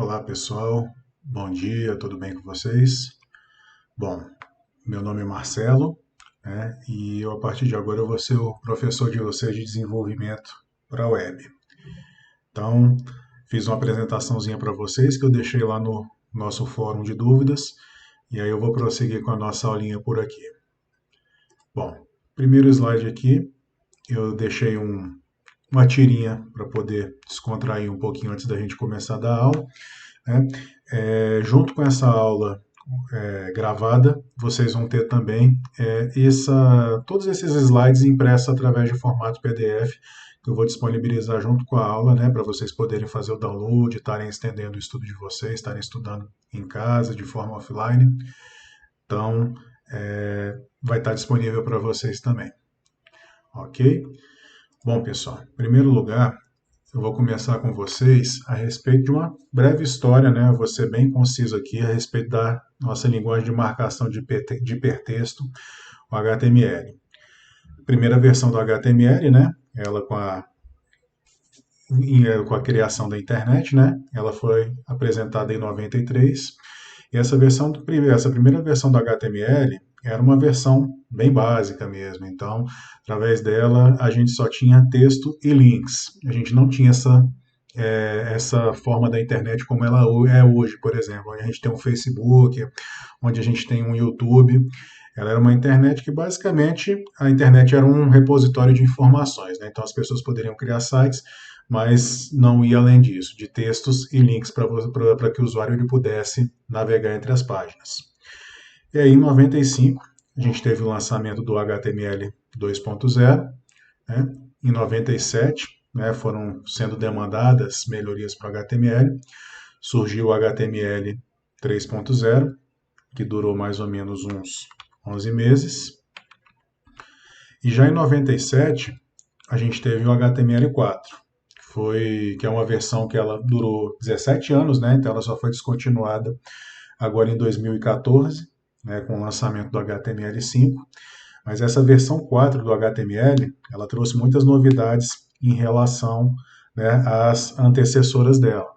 Olá pessoal, bom dia, tudo bem com vocês? Bom, meu nome é Marcelo, né, e a partir de agora eu vou ser o professor de vocês de desenvolvimento para a web. Então, fiz uma apresentaçãozinha para vocês que eu deixei lá no nosso fórum de dúvidas, e aí eu vou prosseguir com a nossa aulinha por aqui. Bom, primeiro slide aqui, eu deixei uma tirinha para poder descontrair um pouquinho antes da gente começar a dar aula, né? Junto com essa aula gravada, vocês vão ter também todos esses slides impressos através de formato PDF, que eu vou disponibilizar junto com a aula, né, para vocês poderem fazer o download, estarem estendendo o estudo de vocês, estarem estudando em casa, de forma offline. Então, vai estar disponível para vocês também. Ok? Bom, pessoal, em primeiro lugar, eu vou começar com vocês a respeito de uma breve história, né? Eu vou ser bem conciso aqui a respeito da nossa linguagem de marcação de hipertexto, o HTML. Primeira versão do HTML, né? Ela com a criação da internet, né? Ela foi apresentada em 93. E essa primeira versão do HTML era uma versão bem básica mesmo. Então, através dela, a gente só tinha texto e links. A gente não tinha essa forma da internet como ela é hoje, por exemplo. Onde a gente tem um Facebook, onde a gente tem um YouTube. Ela era uma internet que basicamente a internet era um repositório de informações, né? Então as pessoas poderiam criar sites, mas não ia além disso, de textos e links para que o usuário ele pudesse navegar entre as páginas. E aí, em 95, a gente teve o lançamento do HTML 2.0, né? Em 97, né, foram sendo demandadas melhorias para o HTML, surgiu o HTML 3.0, que durou mais ou menos uns 11 meses. E já em 97, a gente teve o HTML4, que é uma versão que ela durou 17 anos, né? Então ela só foi descontinuada agora em 2014, né, com o lançamento do HTML5. Mas essa versão 4 do HTML, ela trouxe muitas novidades em relação, né, às antecessoras dela.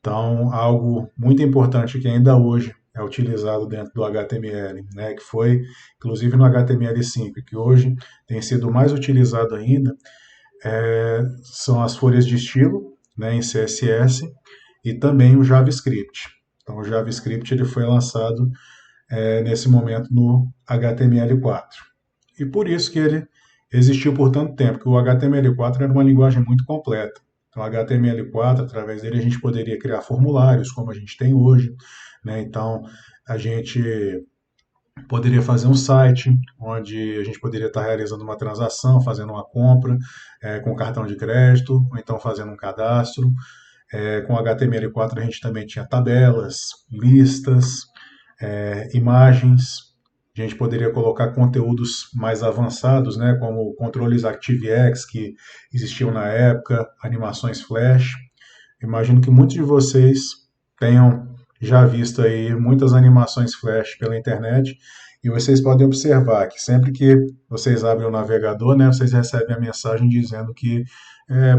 Então, algo muito importante que ainda hoje é utilizado dentro do HTML, né, que foi, inclusive no HTML5, que hoje tem sido mais utilizado ainda, são as folhas de estilo, né, em CSS, e também o JavaScript. Então, o JavaScript ele foi lançado nesse momento no HTML4. E por isso que ele existiu por tanto tempo, que o HTML4 era uma linguagem muito completa. Então, o HTML4, através dele, a gente poderia criar formulários, como a gente tem hoje, né? Então, a gente poderia fazer um site onde a gente poderia estar realizando uma transação, fazendo uma compra com cartão de crédito, ou então fazendo um cadastro. Com HTML4 a gente também tinha tabelas, listas, imagens. A gente poderia colocar conteúdos mais avançados, né, como controles ActiveX que existiam na época, animações Flash. Imagino que muitos de vocês tenham já visto aí muitas animações Flash pela internet e vocês podem observar que sempre que vocês abrem o navegador, né, vocês recebem a mensagem dizendo que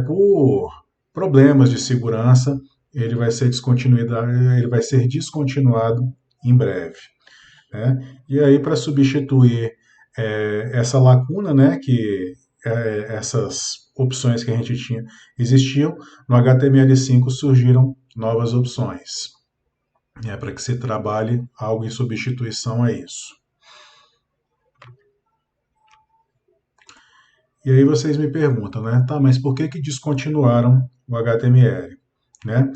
por problemas de segurança ele vai ser descontinuado em breve, né? E aí, para substituir essa lacuna, né, que essas opções que a gente tinha existiam, no HTML5 surgiram novas opções, né, para que se trabalhe algo em substituição a isso. E aí vocês me perguntam, né, tá, mas por que descontinuaram o HTML? Né?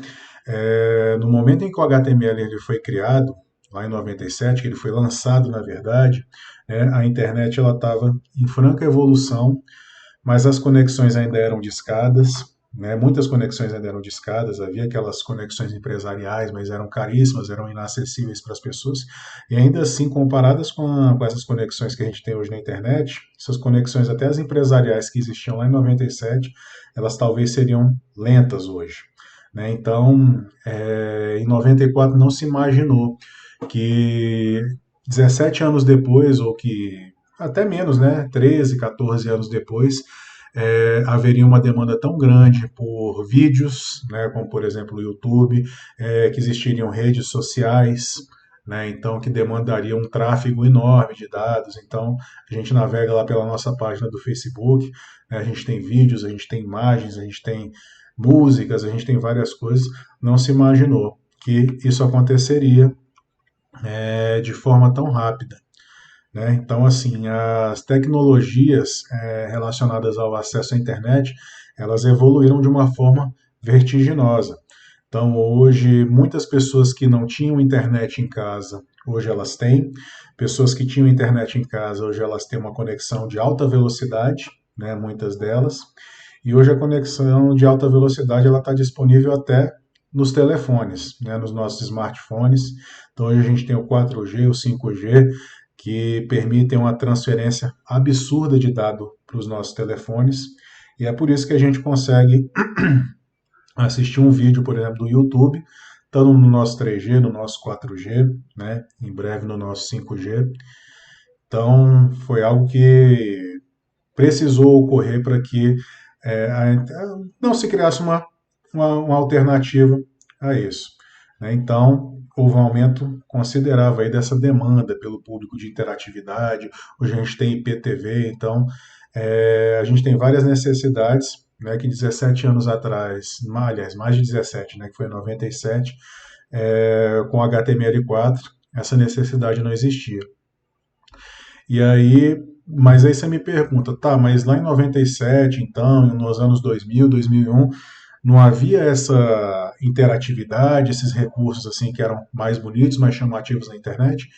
No momento em que o HTML ele foi criado, lá em 97, que ele foi lançado, na verdade, a internet estava em franca evolução, mas as conexões ainda eram discadas, né? Muitas conexões ainda eram discadas, havia aquelas conexões empresariais, mas eram caríssimas, eram inacessíveis para as pessoas, e ainda assim, comparadas com essas conexões que a gente tem hoje na internet, essas conexões até as empresariais que existiam lá em 97, elas talvez seriam lentas hoje. Né? Então, em 94 não se imaginou que 17 anos depois, ou que até menos, né, 13, 14 anos depois, haveria uma demanda tão grande por vídeos, né, como por exemplo o YouTube, que existiriam redes sociais, né, então que demandaria um tráfego enorme de dados. Então a gente navega lá pela nossa página do Facebook, né, a gente tem vídeos, a gente tem imagens, a gente tem músicas, a gente tem várias coisas. Não se imaginou que isso aconteceria de forma tão rápida. Né? Então, assim, as tecnologias relacionadas ao acesso à internet, elas evoluíram de uma forma vertiginosa. Então, hoje, muitas pessoas que não tinham internet em casa, hoje elas têm. Pessoas que tinham internet em casa, hoje elas têm uma conexão de alta velocidade, né, muitas delas. E hoje a conexão de alta velocidade ela está disponível até nos telefones, né, nos nossos smartphones. Então, hoje a gente tem o 4G, o 5G, que permitem uma transferência absurda de dado para os nossos telefones. E é por isso que a gente consegue assistir um vídeo, por exemplo, do YouTube, estando no nosso 3G, no nosso 4G, né? Em breve no nosso 5G. Então, foi algo que precisou ocorrer para que não se criasse uma alternativa a isso. Né? Então, houve um aumento considerável aí dessa demanda pelo público de interatividade. Hoje a gente tem IPTV, então a gente tem várias necessidades, né, que 17 anos atrás, aliás, mais de 17, né, que foi em 97, com HTML4, essa necessidade não existia. E aí, mas aí você me pergunta, tá, mas lá em 97, então, nos anos 2000, 2001, não havia essa interatividade, esses recursos assim que eram mais bonitos, mais chamativos na internet?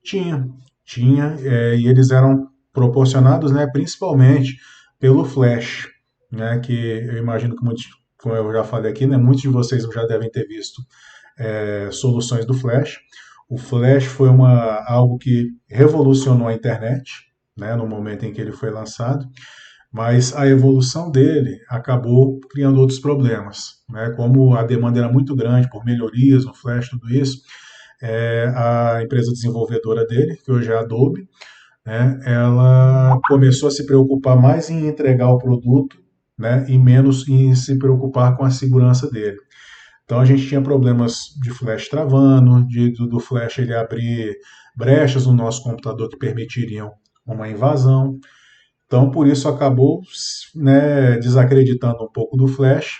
Tinha, tinha, e eles eram proporcionados, né, principalmente pelo Flash, né, que eu imagino que muitos, como eu já falei aqui, né, muitos de vocês já devem ter visto soluções do Flash. O Flash foi algo que revolucionou a internet, né, no momento em que ele foi lançado, mas a evolução dele acabou criando outros problemas. Né, como a demanda era muito grande por melhorias no Flash, tudo isso, a empresa desenvolvedora dele, que hoje é a Adobe, né, ela começou a se preocupar mais em entregar o produto, né, e menos em se preocupar com a segurança dele. Então a gente tinha problemas de flash travando, do flash ele abrir brechas no nosso computador que permitiriam uma invasão. Então por isso acabou, né, desacreditando um pouco do flash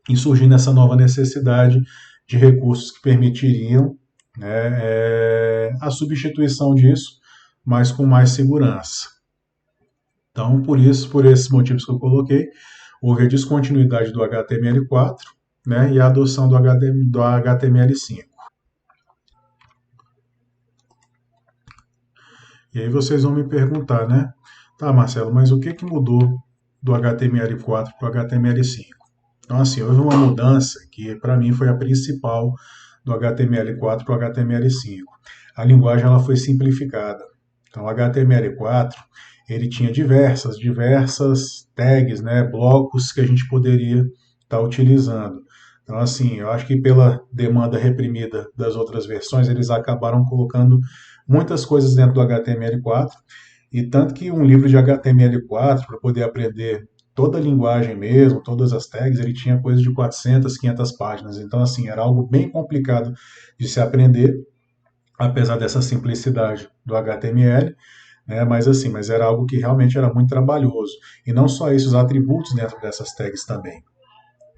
e surgindo essa nova necessidade de recursos que permitiriam, né, a substituição disso, mas com mais segurança. Então por isso, por esses motivos que eu coloquei, houve a descontinuidade do HTML4, né, e a adoção do HTML5. E aí vocês vão me perguntar, né? Tá, Marcelo, mas o que, que mudou do HTML4 para o HTML5? Então, assim, houve uma mudança que para mim foi a principal do HTML4 para o HTML5. A linguagem ela foi simplificada. Então, o HTML4 ele tinha diversas tags, né, blocos que a gente poderia estar utilizando. Então, assim, eu acho que pela demanda reprimida das outras versões, eles acabaram colocando muitas coisas dentro do HTML4, e tanto que um livro de HTML4, para poder aprender toda a linguagem mesmo, todas as tags, ele tinha coisa de 400, 500 páginas. Então, assim, era algo bem complicado de se aprender, apesar dessa simplicidade do HTML, né? Mas era algo que realmente era muito trabalhoso. E não só isso, os atributos dentro dessas tags também.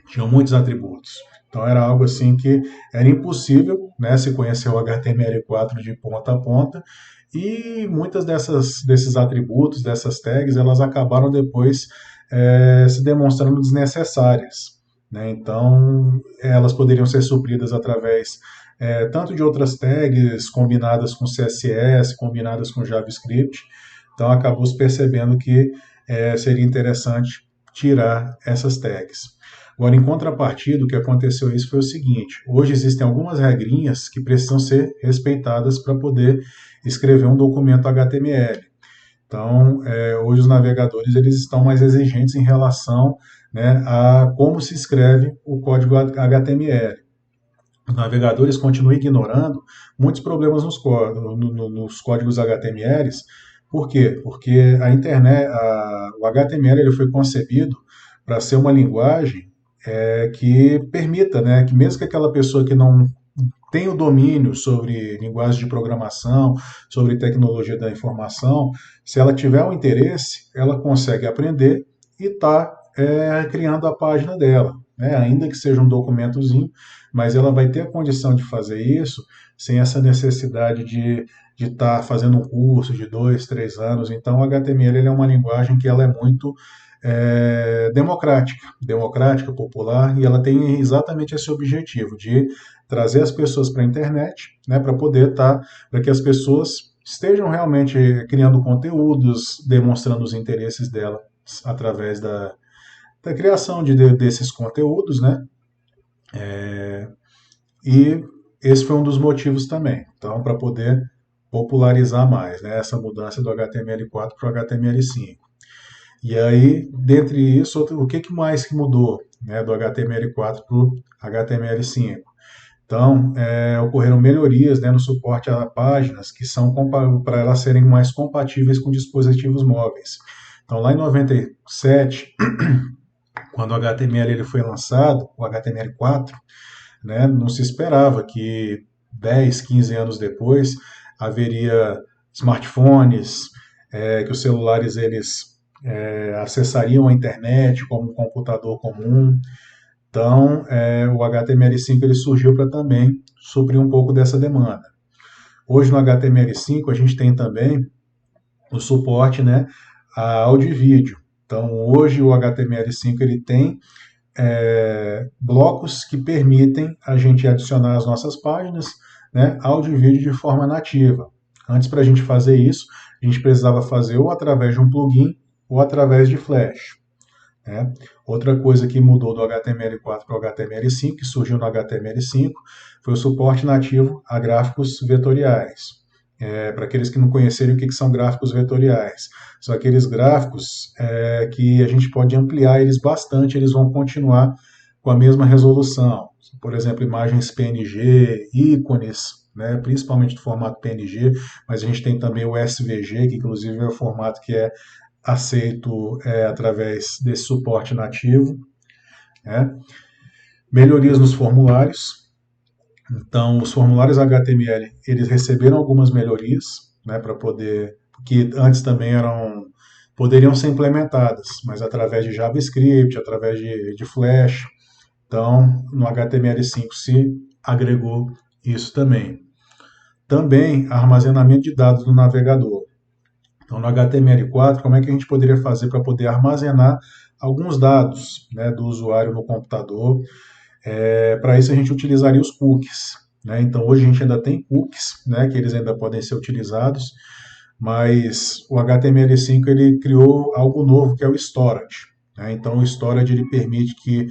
Tinham muitos atributos. Então era algo assim que era impossível, né, se conhecer o HTML4 de ponta a ponta, e muitas desses atributos, dessas tags, elas acabaram depois se demonstrando desnecessárias. Né? Então elas poderiam ser supridas através tanto de outras tags combinadas com CSS, combinadas com JavaScript. Então acabou se percebendo que seria interessante tirar essas tags. Agora, em contrapartida, o que aconteceu isso foi o seguinte: hoje existem algumas regrinhas que precisam ser respeitadas para poder escrever um documento HTML. Então, hoje os navegadores eles estão mais exigentes em relação, né, a como se escreve o código HTML. Os navegadores continuam ignorando muitos problemas nos códigos HTML, Por quê? Porque a internet, o HTML ele foi concebido para ser uma linguagem que permita, né, que mesmo que aquela pessoa que não tem o domínio sobre linguagem de programação, sobre tecnologia da informação, se ela tiver um interesse, ela consegue aprender e está criando a página dela, né? Ainda que seja um documentozinho, mas ela vai ter a condição de fazer isso sem essa necessidade de estar fazendo um curso de 2, 3 anos. Então, o HTML ele é uma linguagem que ela é muito democrática, popular, e ela tem exatamente esse objetivo de trazer as pessoas para a internet, né, para poder para que as pessoas estejam realmente criando conteúdos, demonstrando os interesses dela através da criação desses conteúdos, né? E esse foi um dos motivos também. Então, para poder popularizar mais, né, essa mudança do HTML4 para o HTML5. E aí, dentre isso, o que mais que mudou, né, do HTML4 para o HTML5? Então, ocorreram melhorias, né, no suporte a páginas que são para elas serem mais compatíveis com dispositivos móveis. Então, lá em 97, quando o HTML ele foi lançado, o HTML4, né, não se esperava que 10, 15 anos depois haveria smartphones, que os celulares eles acessariam a internet como um computador comum. Então, o HTML5 ele surgiu para também suprir um pouco dessa demanda. Hoje no HTML5 a gente tem também o suporte, né, a áudio e vídeo. Então, hoje o HTML5 ele tem blocos que permitem a gente adicionar às nossas páginas, né, áudio e vídeo de forma nativa. Antes, para a gente fazer isso, a gente precisava fazer ou através de um plugin ou através de Flash. Né? Outra coisa que mudou do HTML4 para o HTML5, que surgiu no HTML5, foi o suporte nativo a gráficos vetoriais. Para aqueles que não conhecerem o que são gráficos vetoriais, são aqueles gráficos que a gente pode ampliar eles bastante, eles vão continuar com a mesma resolução. Por exemplo, imagens PNG, ícones, né, principalmente do formato PNG, mas a gente tem também o SVG, que inclusive é o formato que é aceito através desse suporte nativo. Né? Melhorias nos formulários. Então, os formulários HTML, eles receberam algumas melhorias, né, para poder, que antes também poderiam ser implementadas, mas através de JavaScript, através de Flash. Então, no HTML5 se agregou isso também. Também armazenamento de dados no navegador. Então, no HTML4, como é que a gente poderia fazer para poder armazenar alguns dados, né, do usuário no computador? Para isso, a gente utilizaria os cookies. Né? Então, hoje a gente ainda tem cookies, né, que eles ainda podem ser utilizados, mas o HTML5 ele criou algo novo, que é o storage. Né? Então, o storage ele permite que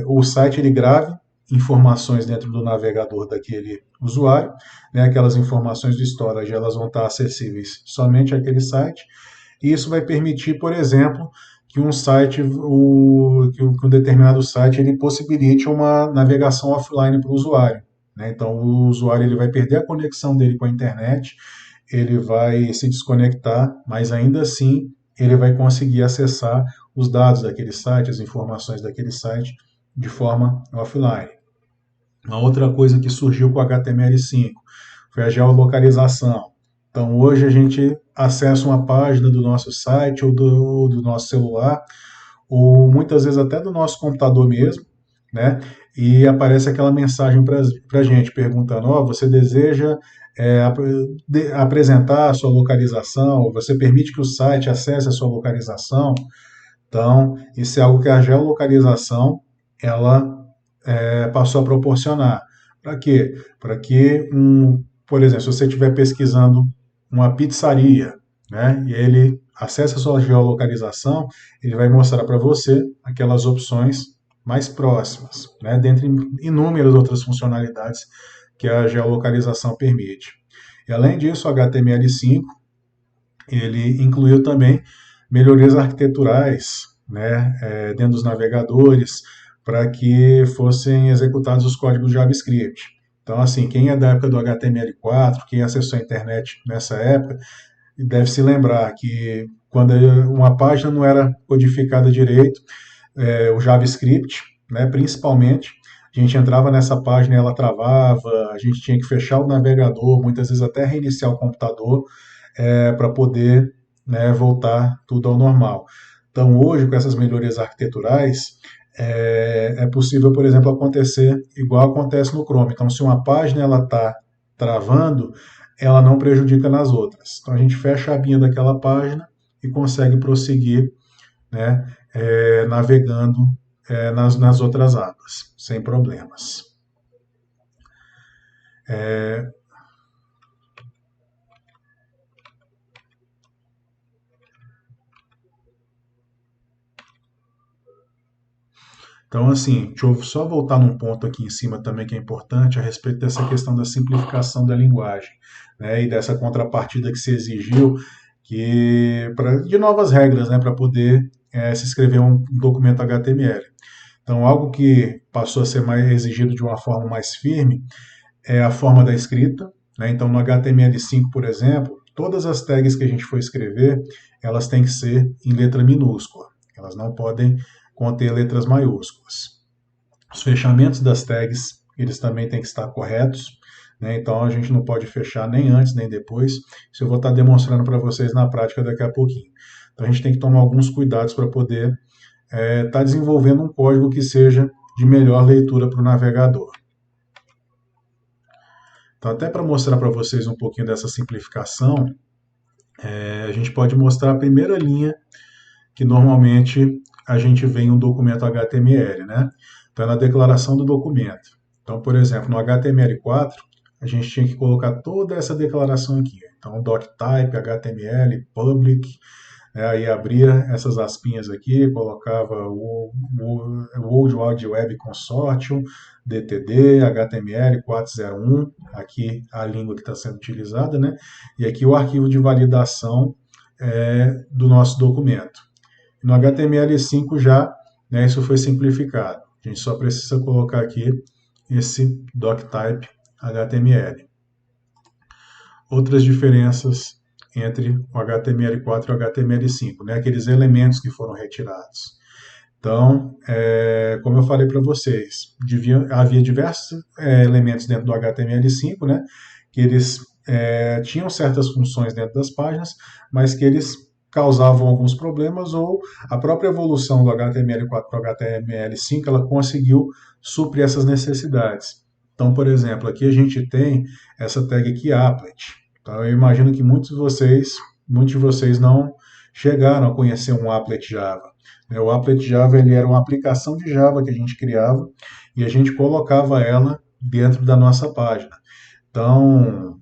o site ele grave informações dentro do navegador daquele usuário, né? Aquelas informações do storage elas vão estar acessíveis somente àquele site, e isso vai permitir, por exemplo, que um site, que um determinado site ele possibilite uma navegação offline para o usuário. Né? Então, o usuário ele vai perder a conexão dele com a internet, ele vai se desconectar, mas ainda assim ele vai conseguir acessar os dados daquele site, as informações daquele site de forma offline. Uma outra coisa que surgiu com o HTML5 foi a geolocalização. Então, hoje a gente acessa uma página do nosso site ou do nosso celular, ou muitas vezes até do nosso computador mesmo, né? E aparece aquela mensagem para a gente perguntando: você deseja apresentar a sua localização? Você permite que o site acesse a sua localização? Então, isso é algo que a geolocalização ela passou a proporcionar. Para quê? Para que, por exemplo, se você estiver pesquisando uma pizzaria, né, e ele acessa a sua geolocalização, ele vai mostrar para você aquelas opções mais próximas, né, dentre inúmeras outras funcionalidades que a geolocalização permite. E além disso, o HTML5 ele incluiu também melhorias arquiteturais, né, dentro dos navegadores, para que fossem executados os códigos JavaScript. Então, assim, quem é da época do HTML4, quem acessou a internet nessa época, deve se lembrar que quando uma página não era codificada direito, o JavaScript, né, principalmente, a gente entrava nessa página e ela travava, a gente tinha que fechar o navegador, muitas vezes até reiniciar o computador para poder, né, voltar tudo ao normal. Então, hoje, com essas melhorias arquiteturais, é possível, por exemplo, acontecer igual acontece no Chrome. Então, se uma página ela está travando, ela não prejudica nas outras. Então, a gente fecha a abinha daquela página e consegue prosseguir, né, navegando nas outras abas, sem problemas. Então, assim, deixa eu só voltar num ponto aqui em cima também que é importante a respeito dessa questão da simplificação da linguagem, né, e dessa contrapartida que se exigiu de novas regras, né, para poder se escrever um documento HTML. Então, algo que passou a ser mais exigido de uma forma mais firme é a forma da escrita, né? Então, no HTML5, por exemplo, todas as tags que a gente for escrever, elas têm que ser em letra minúscula. Elas não podem conter letras maiúsculas. Os fechamentos das tags, eles também têm que estar corretos, né? Então, a gente não pode fechar nem antes nem depois. Isso eu vou estar demonstrando para vocês na prática daqui a pouquinho. Então, a gente tem que tomar alguns cuidados para poder estar desenvolvendo um código que seja de melhor leitura para o navegador. Então, até para mostrar para vocês um pouquinho dessa simplificação, a gente pode mostrar a primeira linha que normalmente a gente vê em um documento HTML, né? Então, é na declaração do documento. Então, por exemplo, no HTML4, a gente tinha que colocar toda essa declaração aqui. Então, doctype, HTML, public, aí abria essas aspinhas aqui, colocava o World Wide Web Consortium, DTD, HTML 401, aqui a língua que está sendo utilizada, né? E aqui o arquivo de validação do nosso documento. No HTML5 já, né, isso foi simplificado. A gente só precisa colocar aqui esse doctype HTML. Outras diferenças entre o HTML4 e o HTML5, né? Aqueles elementos que foram retirados. Então, como eu falei para vocês, havia diversos elementos dentro do HTML5, né? Que eles tinham certas funções dentro das páginas, mas que eles causavam alguns problemas, ou a própria evolução do HTML4 para o HTML5 ela conseguiu suprir essas necessidades. Então, por exemplo, aqui a gente tem essa tag aqui, applet. Então, eu imagino que muitos de vocês não chegaram a conhecer um applet Java. O applet Java ele era uma aplicação de Java que a gente criava e a gente colocava ela dentro da nossa página. Então,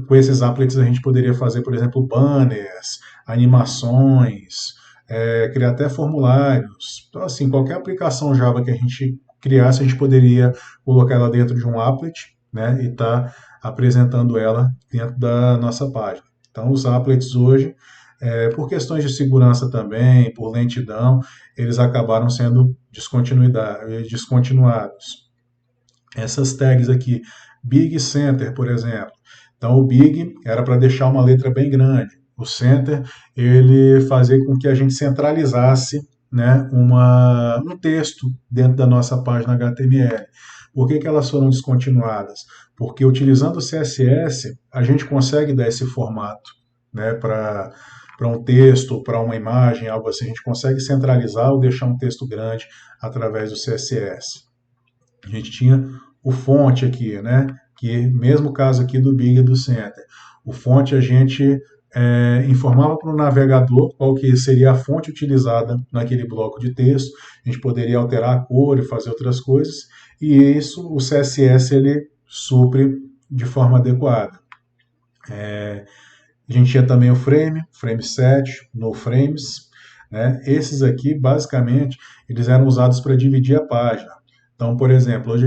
com esses applets a gente poderia fazer, por exemplo, banners, animações, criar até formulários. Então, assim, qualquer aplicação Java que a gente criasse, a gente poderia colocar ela dentro de um applet, né, e estar apresentando ela dentro da nossa página. Então, os applets hoje, por questões de segurança também, por lentidão, eles acabaram sendo descontinuados. Essas tags aqui, Big Center, por exemplo. Então, o Big era para deixar uma letra bem grande. O Center, ele fazia com que a gente centralizasse, né, um texto dentro da nossa página HTML. Por que elas foram descontinuadas? Porque utilizando o CSS, a gente consegue dar esse formato, né, para um texto, para uma imagem, algo assim. A gente consegue centralizar ou deixar um texto grande através do CSS. A gente tinha o fonte aqui, né, que mesmo caso aqui do Big e do Center. O fonte a gente informava para o navegador qual que seria a fonte utilizada naquele bloco de texto. A gente poderia alterar a cor e fazer outras coisas. E isso o CSS ele supre de forma adequada. A gente tinha também o frame set, no frames, né? Esses aqui, basicamente, eles eram usados para dividir a página. Então, por exemplo, hoje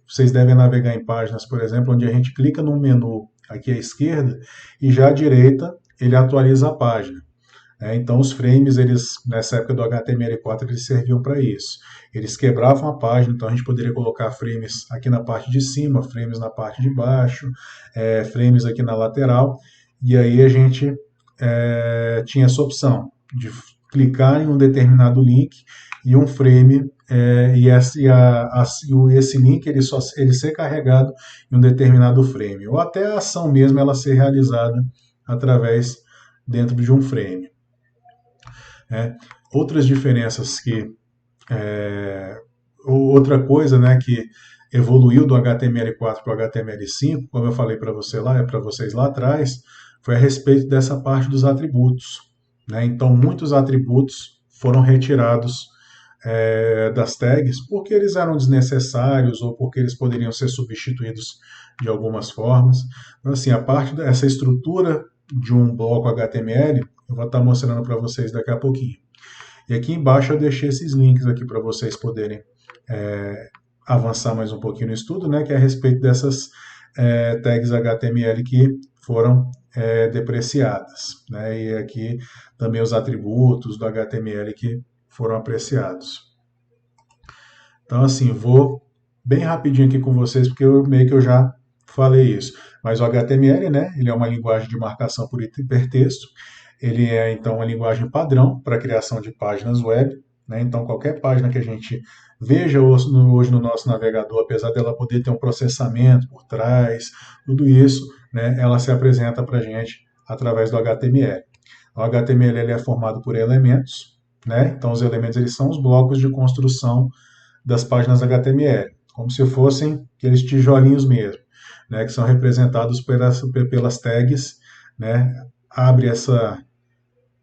vocês devem navegar em páginas, por exemplo, onde a gente clica no menu aqui à esquerda e já à direita ele atualiza a página. Então, os frames, nessa época do HTML4, eles serviam para isso. Eles quebravam a página, então a gente poderia colocar frames aqui na parte de cima, frames na parte de baixo, frames aqui na lateral, e aí a gente tinha essa opção de clicar em um determinado link e um frame, esse link ele ser carregado em um determinado frame, ou até a ação mesmo ela ser realizada através dentro de um frame. Outras diferenças que outra coisa, né, que evoluiu do HTML4 para o HTML5, como eu falei para vocês lá atrás, foi a respeito dessa parte dos atributos, né? Então, muitos atributos foram retirados das tags porque eles eram desnecessários ou porque eles poderiam ser substituídos de algumas formas. Então, assim, a parte dessa estrutura de um bloco HTML, eu vou estar mostrando para vocês daqui a pouquinho. E aqui embaixo eu deixei esses links aqui para vocês poderem avançar mais um pouquinho no estudo, né, que é a respeito dessas tags HTML que foram depreciadas, né, e aqui também os atributos do HTML que foram apreciados. Então, assim, vou bem rapidinho aqui com vocês, porque meio que eu já falei isso. Mas o HTML, né, ele é uma linguagem de marcação por hipertexto. Ele é, então, uma linguagem padrão para a criação de páginas web, né? Então, qualquer página que a gente veja hoje no nosso navegador, apesar dela poder ter um processamento por trás, tudo isso, né, ela se apresenta para a gente através do HTML. O HTML ele é formado por elementos, né? Então, os elementos eles são os blocos de construção das páginas HTML, como se fossem aqueles tijolinhos mesmo, né, que são representados pelas tags, né? Abre essa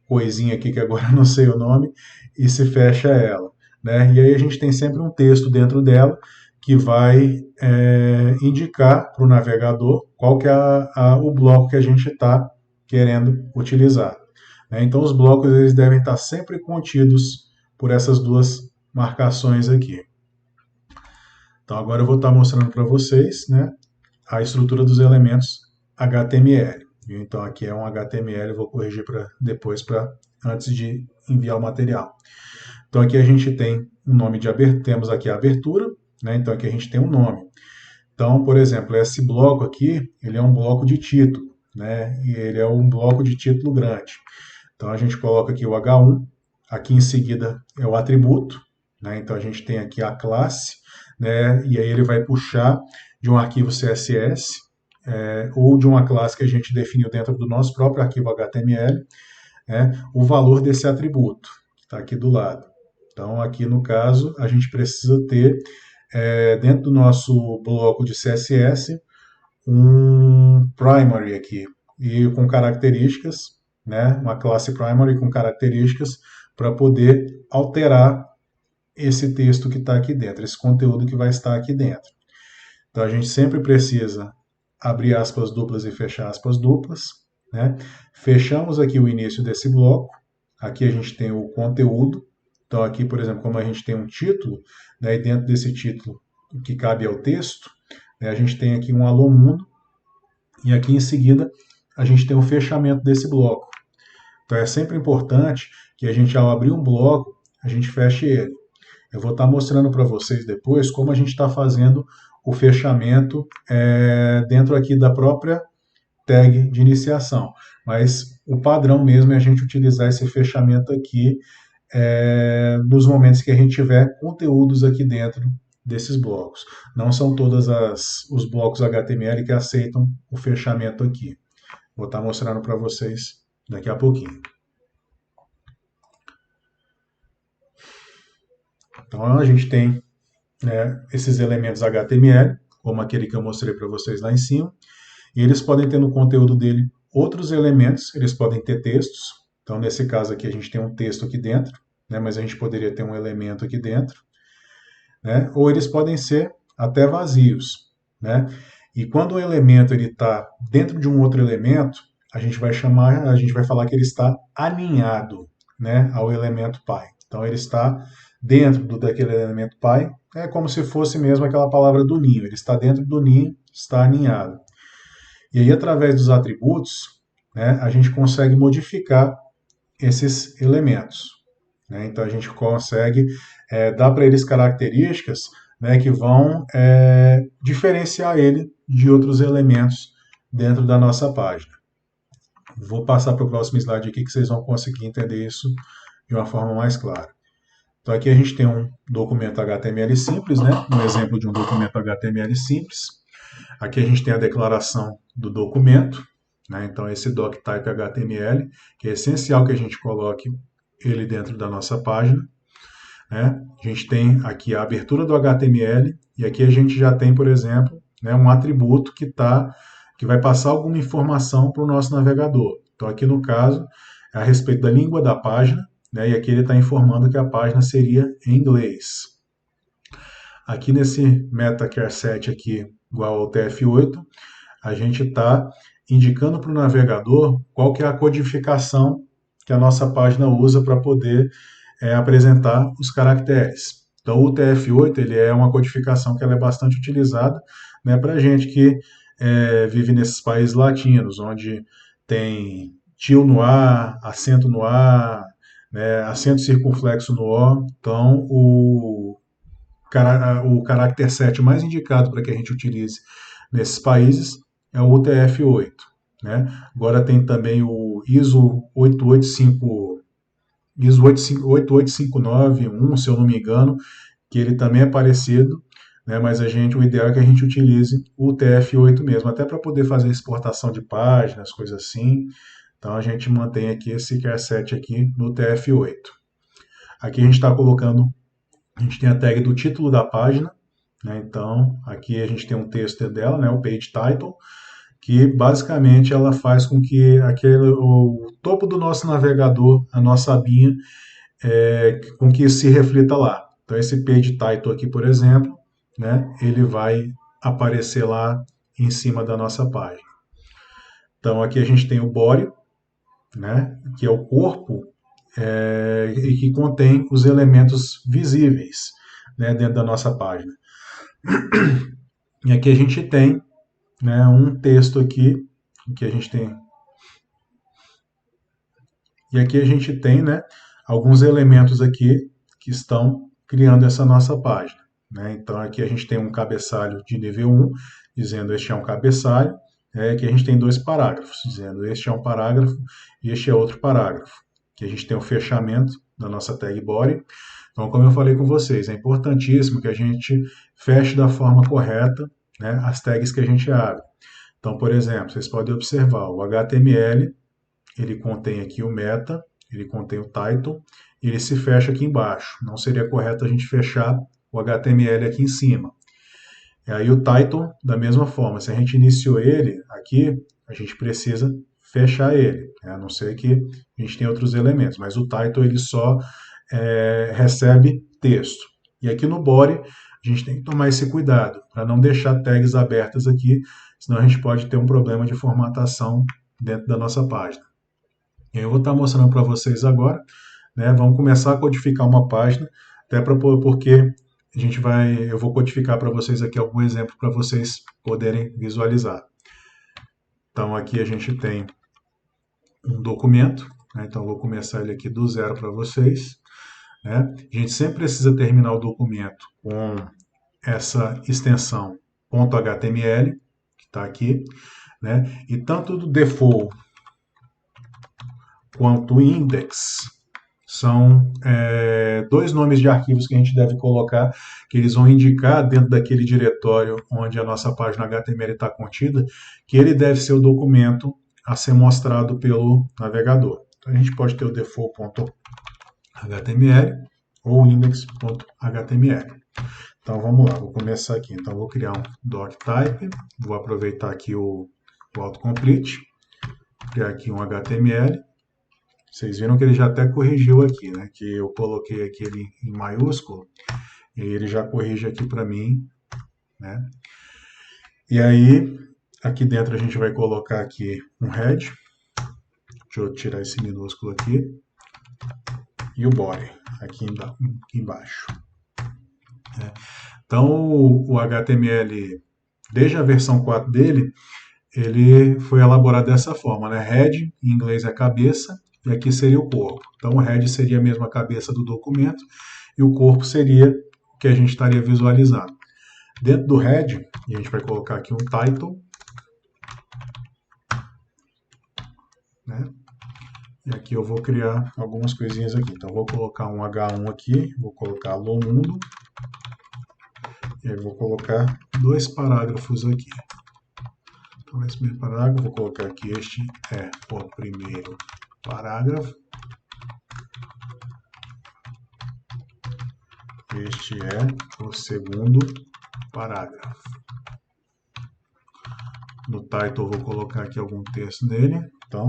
coisinha aqui que agora não sei o nome e se fecha ela, né? E aí a gente tem sempre um texto dentro dela que vai indicar para o navegador qual que é o bloco que a gente está querendo utilizar. Né? Então os blocos eles devem estar sempre contidos por essas duas marcações aqui. Então agora eu vou estar mostrando para vocês, né, a estrutura dos elementos HTML. Então aqui é um HTML, eu vou corrigir depois antes de enviar o material. Então aqui a gente tem um nome de abertura, temos aqui a abertura, né? Então aqui a gente tem um nome. Então, por exemplo, esse bloco aqui, ele é um bloco de título, né? E ele é um bloco de título grande. Então a gente coloca aqui o H1, aqui em seguida é o atributo, né? Então a gente tem aqui a classe, né? E aí ele vai puxar de um arquivo CSS ou de uma classe que a gente definiu dentro do nosso próprio arquivo HTML, o valor desse atributo, que está aqui do lado. Então, aqui no caso, a gente precisa ter, dentro do nosso bloco de CSS, um primary aqui, e com características, né, uma classe primary com características para poder alterar esse texto que está aqui dentro, esse conteúdo que vai estar aqui dentro. Então, a gente sempre precisa abrir aspas duplas e fechar aspas duplas, né? Fechamos aqui o início desse bloco, aqui a gente tem o conteúdo, então aqui, por exemplo, como a gente tem um título, né, e dentro desse título, o que cabe é o texto, né, a gente tem aqui um alô mundo, e aqui em seguida a gente tem o fechamento desse bloco. Então é sempre importante que a gente, ao abrir um bloco, a gente feche ele. Eu vou estar mostrando para vocês depois como a gente está fazendo o fechamento dentro aqui da própria tag de iniciação. Mas o padrão mesmo é a gente utilizar esse fechamento aqui nos momentos que a gente tiver conteúdos aqui dentro desses blocos. Não são todos os blocos HTML que aceitam o fechamento aqui. Vou estar mostrando para vocês daqui a pouquinho. Então a gente tem esses elementos HTML, como aquele que eu mostrei para vocês lá em cima, e eles podem ter no conteúdo dele outros elementos, eles podem ter textos. Então, nesse caso aqui, a gente tem um texto aqui dentro, né, mas a gente poderia ter um elemento aqui dentro, né, ou eles podem ser até vazios, né? E quando o elemento está dentro de um outro elemento, a gente vai falar que ele está aninhado, né, ao elemento pai. Então, ele está dentro daquele elemento pai, é como se fosse mesmo aquela palavra do ninho. Ele está dentro do ninho, está aninhado. E aí, através dos atributos, né, a gente consegue modificar esses elementos. Né? Então, a gente consegue dar para eles características, né, que vão diferenciar ele de outros elementos dentro da nossa página. Vou passar para o próximo slide aqui que vocês vão conseguir entender isso de uma forma mais clara. Então aqui a gente tem um documento HTML simples, né? Um exemplo de um documento HTML simples. Aqui a gente tem a declaração do documento, né? Então esse doctype HTML, que é essencial que a gente coloque ele dentro da nossa página, né? A gente tem aqui a abertura do HTML e aqui a gente já tem, por exemplo, né, um atributo que vai passar alguma informação para o nosso navegador. Então aqui no caso é a respeito da língua da página, né? E aqui ele está informando que a página seria em inglês. Aqui nesse meta_char_set aqui igual ao TF8, a gente está indicando para o navegador qual que é a codificação que a nossa página usa para poder apresentar os caracteres. Então o TF8 ele é uma codificação que ela é bastante utilizada, né, para gente que vive nesses países latinos, onde tem tio no A, acento no A, né, acento circunflexo no O. Então o carácter 7 mais indicado para que a gente utilize nesses países é o UTF-8. Né? Agora tem também o ISO 8859.1, se eu não me engano, que ele também é parecido, né? Mas o ideal é que a gente utilize o UTF-8 mesmo, até para poder fazer exportação de páginas, coisas assim. Então a gente mantém aqui esse char_set aqui no UTF-8. Aqui a gente está colocando, a gente tem a tag do título da página, né? Então aqui a gente tem um texto dela, né? O page title, que basicamente ela faz com que o topo do nosso navegador, a nossa abinha, com que isso se reflita lá. Então esse page title aqui, por exemplo, né, ele vai aparecer lá em cima da nossa página. Então aqui a gente tem o body, né, que é o corpo, e que contém os elementos visíveis, né, dentro da nossa página. E aqui a gente tem, né, um texto aqui, que a gente tem. E aqui a gente tem, né, alguns elementos aqui que estão criando essa nossa página. Né? Então aqui a gente tem um cabeçalho de nível 1, dizendo este é um cabeçalho. Aqui a gente tem dois parágrafos, dizendo este é um parágrafo e este é outro parágrafo. Aqui a gente tem o fechamento da nossa tag body. Então, como eu falei com vocês, é importantíssimo que a gente feche da forma correta, né, as tags que a gente abre. Então, por exemplo, vocês podem observar, o HTML, ele contém aqui o meta, ele contém o title, e ele se fecha aqui embaixo. Não seria correto a gente fechar o HTML aqui em cima. E aí o title, da mesma forma, se a gente iniciou ele aqui, a gente precisa fechar ele, né? A não ser que a gente tenha outros elementos, mas o title ele só recebe texto. E aqui no body, a gente tem que tomar esse cuidado, para não deixar tags abertas aqui, senão a gente pode ter um problema de formatação dentro da nossa página. Eu vou estar mostrando para vocês agora, né? Vamos começar a codificar uma página, até porque eu vou codificar para vocês aqui algum exemplo para vocês poderem visualizar. Então aqui a gente tem um documento, né? Então eu vou começar ele aqui do zero para vocês. Né? A gente sempre precisa terminar o documento com essa extensão .html, que está aqui, né? E tanto do default quanto o index são dois nomes de arquivos que a gente deve colocar, que eles vão indicar dentro daquele diretório onde a nossa página HTML está contida, que ele deve ser o documento a ser mostrado pelo navegador. Então a gente pode ter o default.html ou index.html. Então vamos lá, vou começar aqui. Então vou criar um doctype, vou aproveitar aqui o autocomplete, criar aqui um HTML. Vocês viram que ele já até corrigiu aqui, né? Que eu coloquei aqui ele em maiúsculo e ele já corrige aqui para mim, né? E aí, aqui dentro a gente vai colocar aqui um head. Deixa eu tirar esse minúsculo aqui. E o body, aqui embaixo. Então, o HTML, desde a versão 4 dele, ele foi elaborado dessa forma, né? Head, em inglês é cabeça, e aqui seria o corpo. Então, o head seria a mesma cabeça do documento, e o corpo seria o que a gente estaria visualizando. Dentro do head, a gente vai colocar aqui um title. né? E aqui eu vou criar algumas coisinhas aqui. Então, vou colocar um H1 aqui, vou colocar alô mundo, e aí vou colocar dois parágrafos aqui. Então, nesse primeiro parágrafo, vou colocar aqui, este é o primeiro parágrafo. Este é o segundo parágrafo. No title, vou colocar aqui algum texto dele. Então,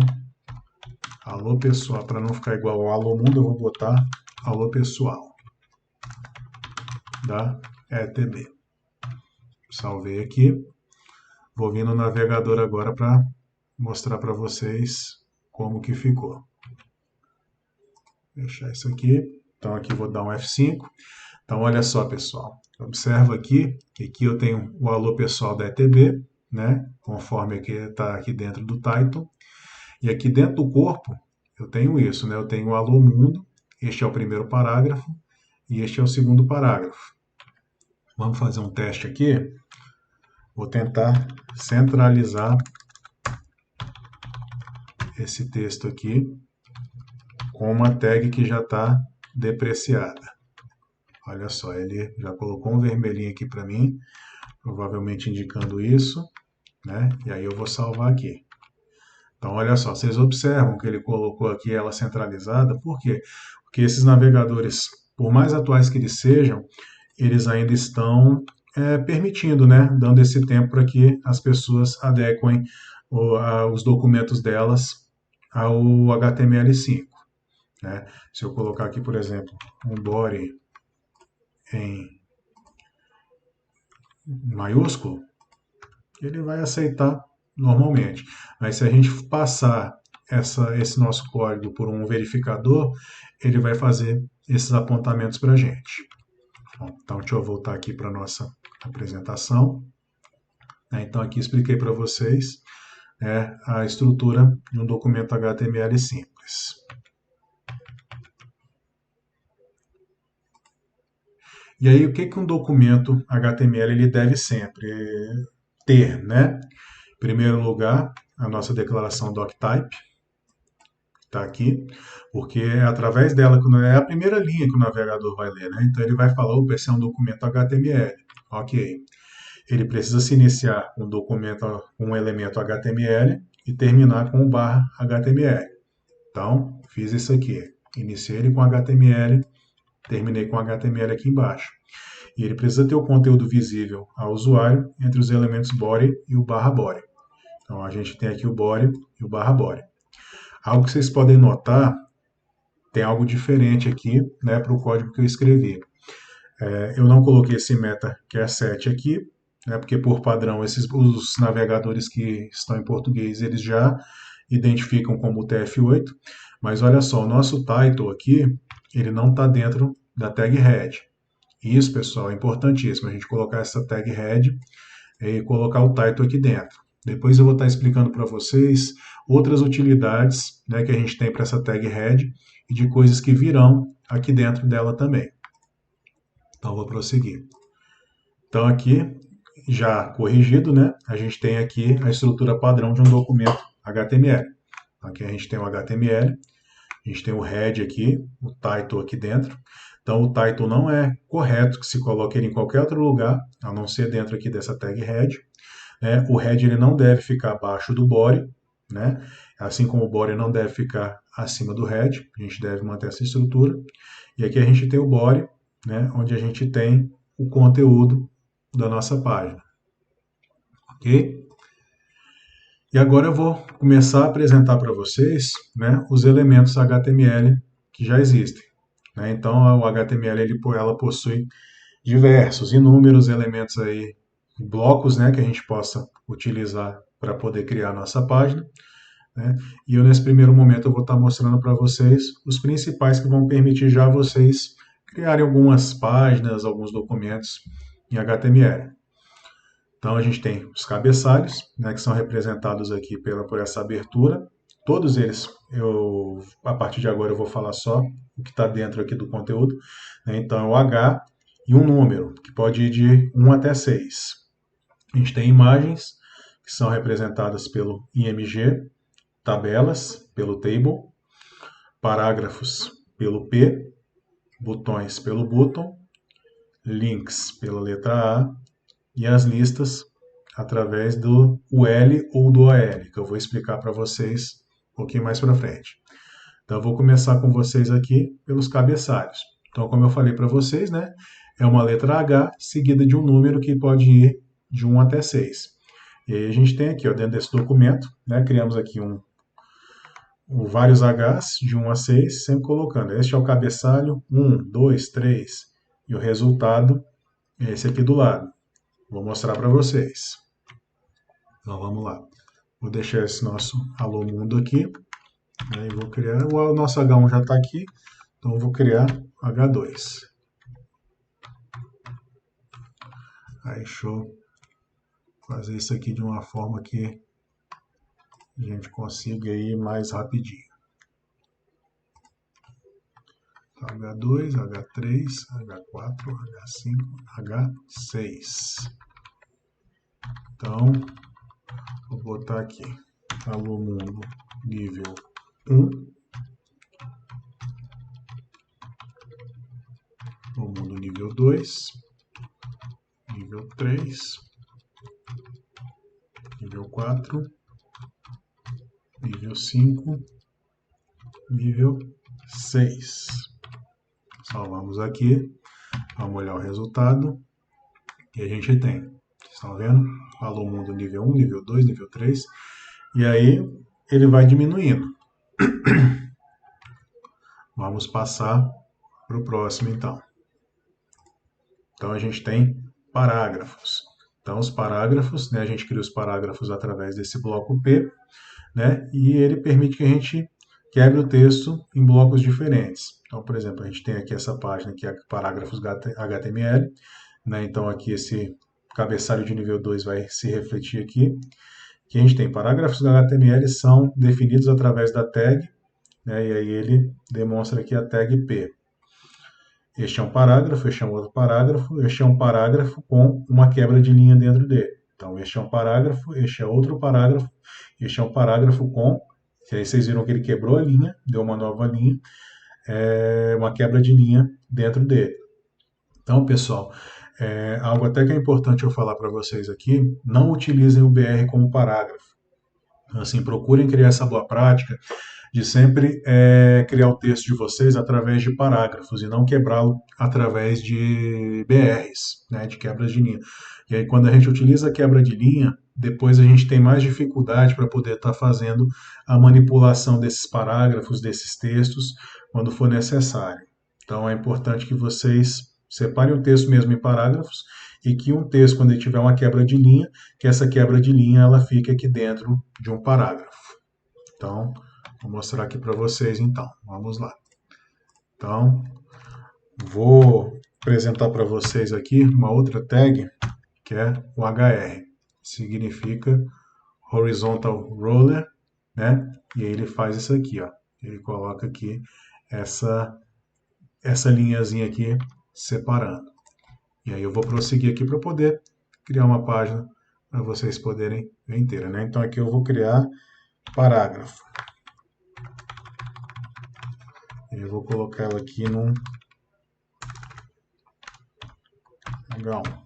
alô pessoal, para não ficar igual ao alô mundo, eu vou botar alô pessoal da ETB. Salvei aqui. Vou vir no navegador agora para mostrar para vocês como que ficou. Vou fechar isso aqui. Então aqui vou dar um F5. Então olha só, pessoal. Observa aqui que aqui eu tenho o alô pessoal da ETB, né? Conforme está aqui dentro do title. E aqui dentro do corpo eu tenho isso, né? Eu tenho o alô mundo. Este é o primeiro parágrafo e este é o segundo parágrafo. Vamos fazer um teste aqui. Vou tentar centralizar esse texto aqui com uma tag que já está depreciada. Olha só, ele já colocou um vermelhinho aqui para mim, provavelmente indicando isso, né? E aí eu vou salvar aqui. Então, olha só, vocês observam que ele colocou aqui ela centralizada, por quê? Porque esses navegadores, por mais atuais que eles sejam, eles ainda estão permitindo, né? Dando esse tempo para que as pessoas adequem os documentos delas ao HTML5. Né? Se eu colocar aqui, por exemplo, um body em maiúsculo, ele vai aceitar normalmente. Mas se a gente passar esse nosso código por um verificador, ele vai fazer esses apontamentos para a gente. Bom, então, deixa eu voltar aqui para a nossa apresentação. Então, aqui expliquei para vocês a estrutura de um documento HTML simples. E aí, o que um documento HTML ele deve sempre ter, né? Em primeiro lugar, a nossa declaração doctype, está aqui, porque é através dela que é a primeira linha que o navegador vai ler, né? Então ele vai falar, opa, esse é um documento HTML. Ok. Ele precisa se iniciar um documento com um elemento HTML e terminar com o barra HTML. Então, fiz isso aqui. Iniciei ele com HTML, terminei com HTML aqui embaixo. E ele precisa ter o conteúdo visível ao usuário entre os elementos body e o barra body. Então, a gente tem aqui o body e o barra body. Algo que vocês podem notar, tem algo diferente aqui, né, para o código que eu escrevi. Eu não coloquei esse meta que é 7 aqui, né, porque por padrão os navegadores que estão em português eles já identificam como TF8, mas olha só, o nosso title aqui, ele não está dentro da tag head. Isso, pessoal, é importantíssimo, a gente colocar essa tag head e colocar o title aqui dentro. Depois eu vou estar explicando para vocês outras utilidades, né, que a gente tem para essa tag head e de coisas que virão aqui dentro dela também. Então, vou prosseguir. Então, aqui, já corrigido, né, a gente tem aqui a estrutura padrão de um documento HTML. Aqui a gente tem o HTML, a gente tem o head aqui, o title aqui dentro. Então, o title não é correto que se coloque ele em qualquer outro lugar, a não ser dentro aqui dessa tag head. O head ele não deve ficar abaixo do body, né? Assim como o body não deve ficar acima do head, a gente deve manter essa estrutura. E aqui a gente tem o body, né? Onde a gente tem o conteúdo da nossa página. Ok? E agora eu vou começar a apresentar para vocês, né, os elementos HTML que já existem. Né? Então, o HTML ela possui diversos, inúmeros elementos aí, blocos, né, que a gente possa utilizar para poder criar a nossa página. Né? E eu, nesse primeiro momento, eu vou estar mostrando para vocês os principais que vão permitir já vocês criarem algumas páginas, alguns documentos em HTML. Então, a gente tem os cabeçalhos, né, que são representados aqui por essa abertura. Todos eles, a partir de agora, eu vou falar só o que está dentro aqui do conteúdo. Né? Então, é o H e um número, que pode ir de 1 até 6. A gente tem imagens, que são representadas pelo IMG, tabelas pelo table, parágrafos pelo P, botões pelo button, links pela letra A e as listas através do UL ou do OL, que eu vou explicar para vocês um pouquinho mais para frente. Então, eu vou começar com vocês aqui pelos cabeçalhos. Então, como eu falei para vocês, né, é uma letra H seguida de um número que pode ir de 1 até 6. E aí a gente tem aqui, ó, dentro desse documento, né, criamos aqui vários Hs de 1 a 6, sempre colocando. Este é o cabeçalho 1, 2, 3 e o resultado é esse aqui do lado. Vou mostrar para vocês. Então vamos lá. Vou deixar esse nosso Alô Mundo aqui. Aí vou criar. O nosso H1 já está aqui. Então eu vou criar H2. Aí deixa eu fazer isso aqui de uma forma que a gente consiga ir mais rapidinho. H2, H3, H4, H5, H6. Então, vou botar aqui Alô Mundo nível 1. Alô Mundo nível 2. Nível 3. Nível 4. Nível 5. Nível 6. Salvamos aqui. Vamos olhar o resultado. E a gente tem, vocês estão vendo? Alô Mundo nível 1, nível 2, nível 3. E aí ele vai diminuindo. Vamos passar para o próximo então. Então a gente tem parágrafos. Então os parágrafos, né, a gente cria os parágrafos através desse bloco P, né, e ele permite que a gente quebre o texto em blocos diferentes. Então, por exemplo, a gente tem aqui essa página que é parágrafos HTML, né, então aqui esse cabeçalho de nível 2 vai se refletir aqui. Que a gente tem parágrafos HTML são definidos através da tag, né, e aí ele demonstra aqui a tag P. Este é um parágrafo, este é um outro parágrafo, este é um parágrafo com uma quebra de linha dentro dele. Então, este é um parágrafo, este é outro parágrafo, este é um parágrafo com, que aí vocês viram que ele quebrou a linha, deu uma nova linha, uma quebra de linha dentro dele. Então, pessoal, algo até que é importante eu falar para vocês aqui, não utilizem o BR como parágrafo. Assim, procurem criar essa boa prática de sempre criar o texto de vocês através de parágrafos e não quebrá-lo através de BRs, né, de quebras de linha. E aí, quando a gente utiliza a quebra de linha, depois a gente tem mais dificuldade para poder estar fazendo a manipulação desses parágrafos, desses textos, quando for necessário. Então, é importante que vocês separem o texto mesmo em parágrafos e que um texto, quando ele tiver uma quebra de linha, que essa quebra de linha ela fique aqui dentro de um parágrafo. Então, vou mostrar aqui para vocês então. Vamos lá. Então, vou apresentar para vocês aqui uma outra tag, que é o HR. Significa Horizontal Roller, né? E aí ele faz isso aqui, ó. Ele coloca aqui essa linhazinha aqui separando. E aí eu vou prosseguir aqui para poder criar uma página para vocês poderem ver inteira, né? Então aqui eu vou criar parágrafo. Eu vou colocar ela aqui num H1.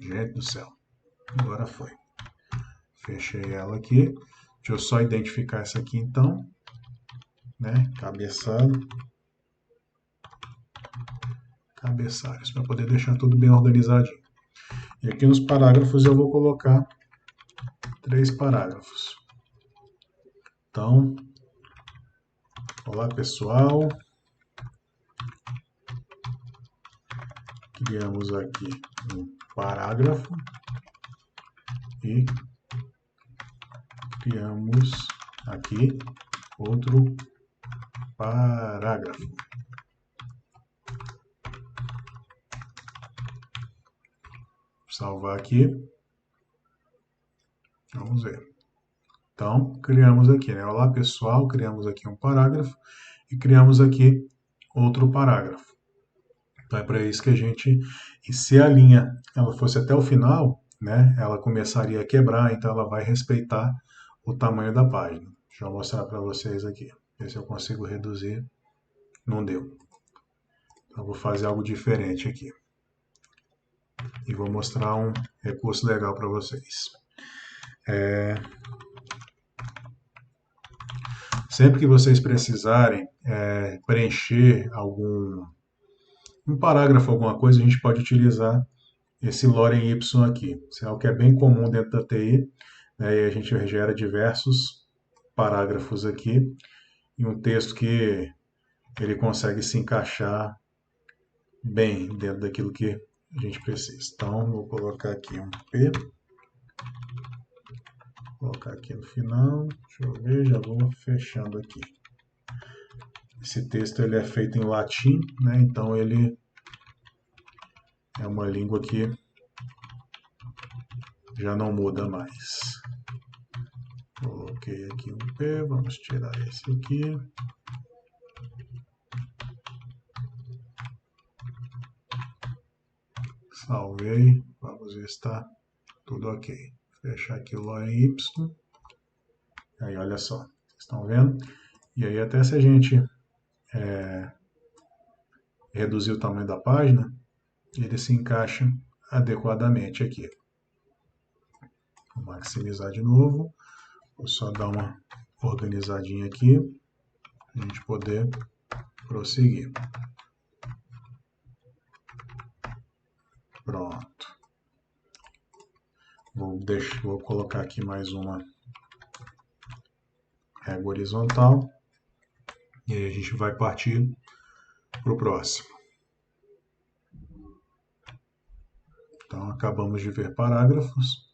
Gente do céu. Agora foi. Fechei ela aqui. Deixa eu só identificar essa aqui então. Né? Cabeçalho. Cabeçalhos, para poder deixar tudo bem organizadinho. E aqui nos parágrafos eu vou colocar 3 parágrafos. Então, olá pessoal. Criamos aqui um parágrafo e criamos aqui outro parágrafo. Salvar aqui. Vamos ver. Então, criamos aqui, né? Olá pessoal, criamos aqui um parágrafo e criamos aqui outro parágrafo. Então é para isso que a gente, e se a linha ela fosse até o final, né, ela começaria a quebrar, então ela vai respeitar o tamanho da página. Deixa eu mostrar para vocês aqui. Ver se eu consigo reduzir. Não deu. Então, vou fazer algo diferente aqui. E vou mostrar um recurso legal para vocês. Sempre que vocês precisarem preencher um parágrafo, alguma coisa, a gente pode utilizar esse lorem ipsum aqui. Isso é algo que é bem comum dentro da TI, né, e a gente gera diversos parágrafos aqui e um texto que ele consegue se encaixar bem dentro daquilo que a gente precisa. Então, vou colocar aqui um P, vou colocar aqui no final, deixa eu ver, já vou fechando aqui. Esse texto ele é feito em latim, né, então ele é uma língua que já não muda mais. Coloquei aqui um P, vamos tirar esse aqui. Salvei, vamos ver se está tudo ok. Fechar aqui o lorem ipsum. Aí olha só, vocês estão vendo? E aí até se a gente reduzir o tamanho da página, ele se encaixa adequadamente aqui. Vou maximizar de novo. Vou só dar uma organizadinha aqui, para a gente poder prosseguir. Pronto. Vou colocar aqui mais uma régua horizontal. E aí a gente vai partir para o próximo. Então, acabamos de ver parágrafos.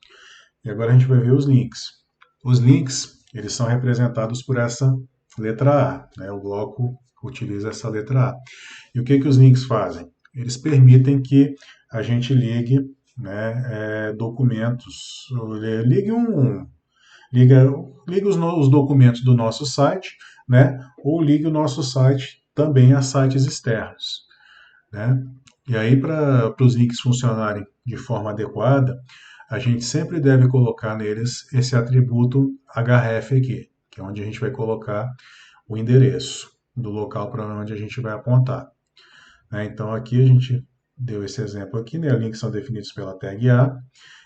E agora a gente vai ver os links. Os links, eles são representados por essa letra A, né? O bloco utiliza essa letra A. E o que os links fazem? Eles permitem que a gente ligue, né, documentos, ligue os documentos do nosso site, né, ou ligue o nosso site também a sites externos, né? E aí, para os links funcionarem de forma adequada, a gente sempre deve colocar neles esse atributo href aqui, que é onde a gente vai colocar o endereço do local para onde a gente vai apontar. Então aqui a gente deu esse exemplo aqui, né? Links são definidos pela tag A,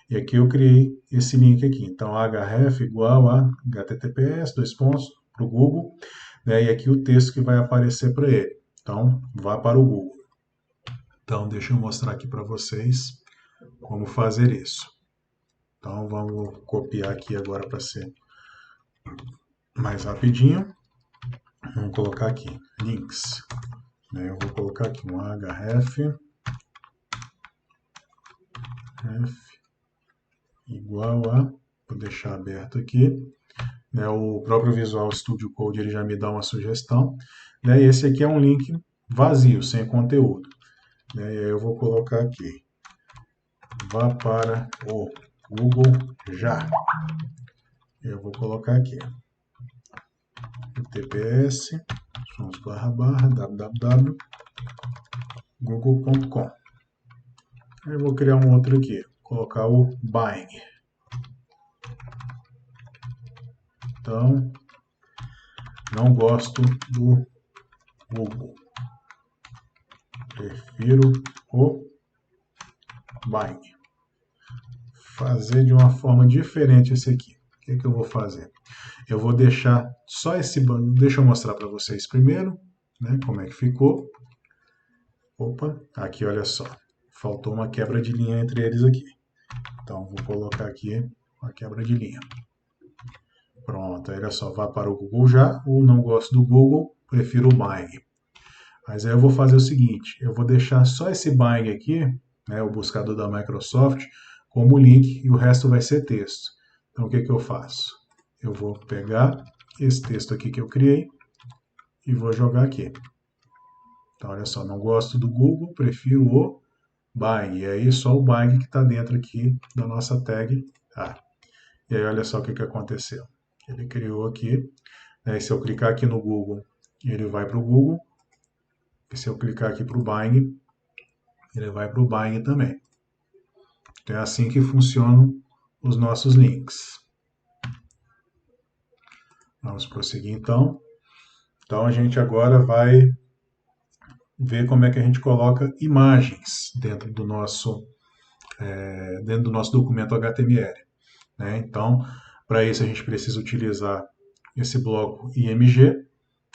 e aqui eu criei esse link aqui. Então href igual a https, para o Google, né? E aqui o texto que vai aparecer para ele. Então vá para o Google. Então deixa eu mostrar aqui para vocês como fazer isso. Então vamos copiar aqui agora para ser mais rapidinho. Vamos colocar aqui links. Eu vou colocar aqui um href igual a, vou deixar aberto aqui, o próprio Visual Studio Code ele já me dá uma sugestão, e esse aqui é um link vazio, sem conteúdo, e aí eu vou colocar aqui, vá para o Google já, eu vou colocar aqui, https www.google.com. Eu vou criar um outro aqui, colocar o Bing. Então, não gosto do Google. Prefiro o Bing. Fazer de uma forma diferente esse aqui. O que eu vou fazer? Eu vou deixar só esse banco. Deixa eu mostrar para vocês primeiro, né, como é que ficou. Opa, aqui olha só. Faltou uma quebra de linha entre eles aqui. Então, vou colocar aqui uma quebra de linha. Pronto, olha só, vá para o Google já, ou não gosto do Google, prefiro o Bing. Mas aí eu vou fazer o seguinte, eu vou deixar só esse Bing aqui, né, o buscador da Microsoft, como link, e o resto vai ser texto. Então, o que eu faço? Eu vou pegar esse texto aqui que eu criei e vou jogar aqui. Então, olha só, não gosto do Google, prefiro o Bing. E aí, só o Bing que está dentro aqui da nossa tag A. E aí, olha só o que aconteceu. Ele criou aqui, né? Se eu clicar aqui no Google, ele vai para o Google. E se eu clicar aqui para o Bing, ele vai para o Bing também. Então é assim que funcionam os nossos links. Vamos prosseguir então. Então a gente agora vai ver como é que a gente coloca imagens dentro do nosso documento HTML. Né? Então, para isso a gente precisa utilizar esse bloco IMG,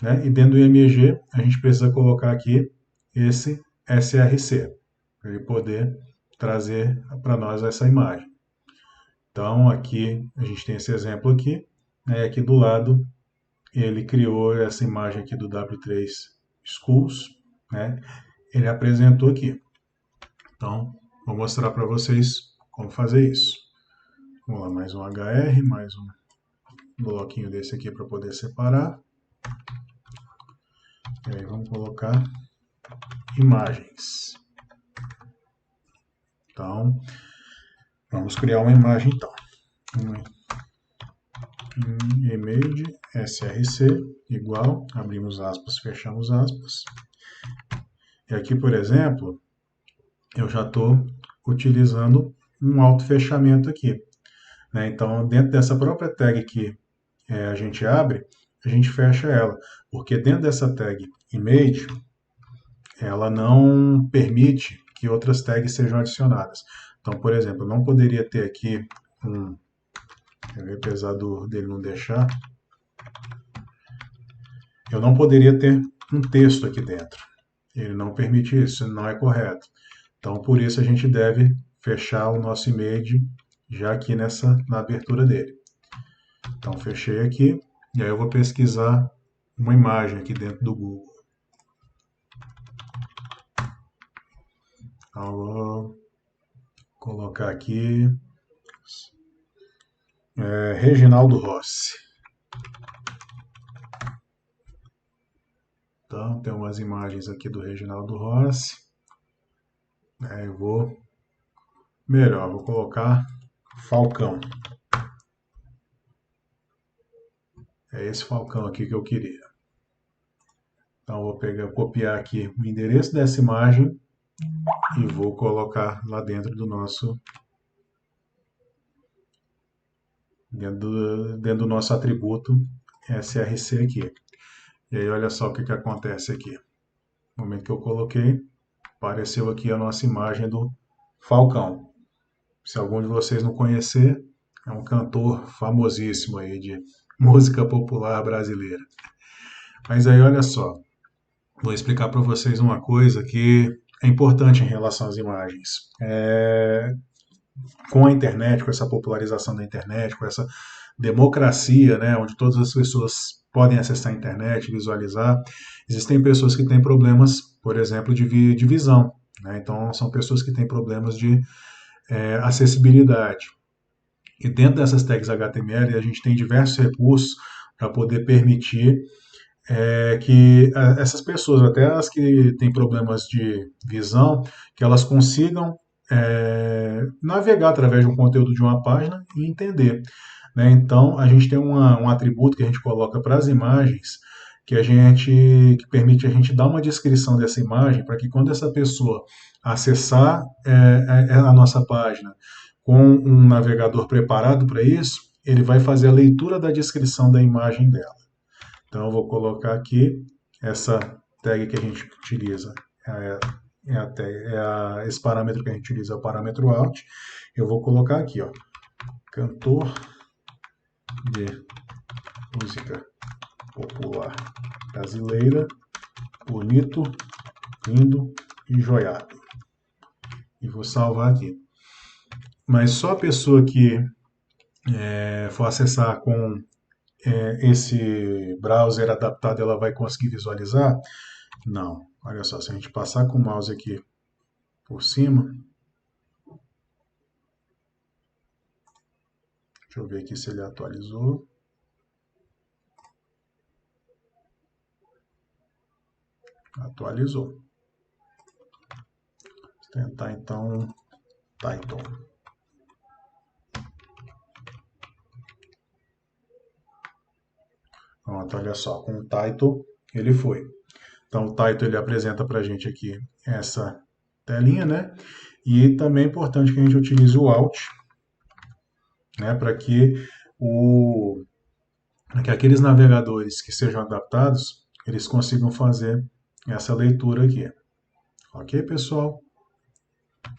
né? E dentro do IMG a gente precisa colocar aqui esse src, para ele poder trazer para nós essa imagem. Então, aqui a gente tem esse exemplo aqui, né? Aqui do lado ele criou essa imagem aqui do W3 Schools, né? Ele apresentou aqui. Então, vou mostrar para vocês como fazer isso. Vamos lá, mais um HR, mais um bloquinho desse aqui para poder separar. E aí vamos colocar imagens. Então, vamos criar uma imagem então. Image src igual, abrimos aspas, fechamos aspas. E aqui, por exemplo, eu já estou utilizando um auto-fechamento aqui. Né? Então, dentro dessa própria tag que a gente abre, a gente fecha ela. Porque dentro dessa tag image, ela não permite que outras tags sejam adicionadas. Então, por exemplo, eu não poderia ter aqui apesar dele não deixar, eu não poderia ter um texto aqui dentro. Ele não permite isso, não é correto. Então, por isso a gente deve fechar o nosso image já aqui na abertura dele. Então, fechei aqui, e aí eu vou pesquisar uma imagem aqui dentro do Google. Então, vou colocar aqui Reginaldo Rossi. Então, tem umas imagens aqui do Reginaldo Rossi. Eu vou colocar Falcão. É esse Falcão aqui que eu queria. Então, vou copiar aqui o endereço dessa imagem e vou colocar lá dentro do nosso atributo src aqui. E aí, olha só o que acontece aqui. No momento que eu coloquei, apareceu aqui a nossa imagem do Falcão. Se algum de vocês não conhecer, é um cantor famosíssimo aí de música popular brasileira. Mas aí, olha só, vou explicar para vocês uma coisa que é importante em relação às imagens. Com a internet, com essa popularização da internet, com essa democracia, né, onde todas as pessoas podem acessar a internet, visualizar, existem pessoas que têm problemas, por exemplo, de visão. Né? Então, são pessoas que têm problemas de acessibilidade. E dentro dessas tags HTML, a gente tem diversos recursos para poder permitir que essas pessoas, até as que têm problemas de visão, que elas consigam navegar através de um conteúdo de uma página e entender. Né? Então, a gente tem um atributo que a gente coloca para as imagens, que permite a gente dar uma descrição dessa imagem, para que quando essa pessoa acessar a nossa página com um navegador preparado para isso, ele vai fazer a leitura da descrição da imagem dela. Então, eu vou colocar aqui essa tag que a gente utiliza, esse parâmetro que a gente utiliza é o parâmetro alt. Eu vou colocar aqui, ó, cantor de música popular brasileira, bonito, lindo e joiado. E vou salvar aqui. Mas só a pessoa que for acessar com esse browser adaptado, ela vai conseguir visualizar? Não. Olha só, se a gente passar com o mouse aqui por cima, deixa eu ver aqui se ele atualizou. Atualizou. Vou tentar então title. Pronto, olha só, com o title ele foi. Então o title ele apresenta para a gente aqui essa telinha, né? E também é importante que a gente utilize o alt, né? Para que que aqueles navegadores que sejam adaptados, eles consigam fazer essa leitura aqui. Ok, pessoal?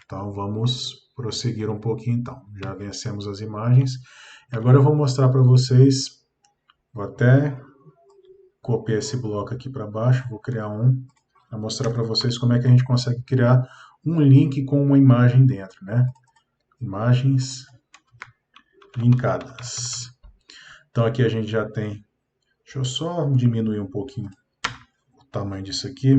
Então vamos prosseguir um pouquinho então. Já vencemos as imagens. E agora eu vou mostrar para vocês, vou até copiar esse bloco aqui para baixo, vou criar um, para mostrar para vocês como é que a gente consegue criar um link com uma imagem dentro, né? Imagens linkadas. Então aqui a gente já tem, deixa eu só diminuir um pouquinho o tamanho disso aqui.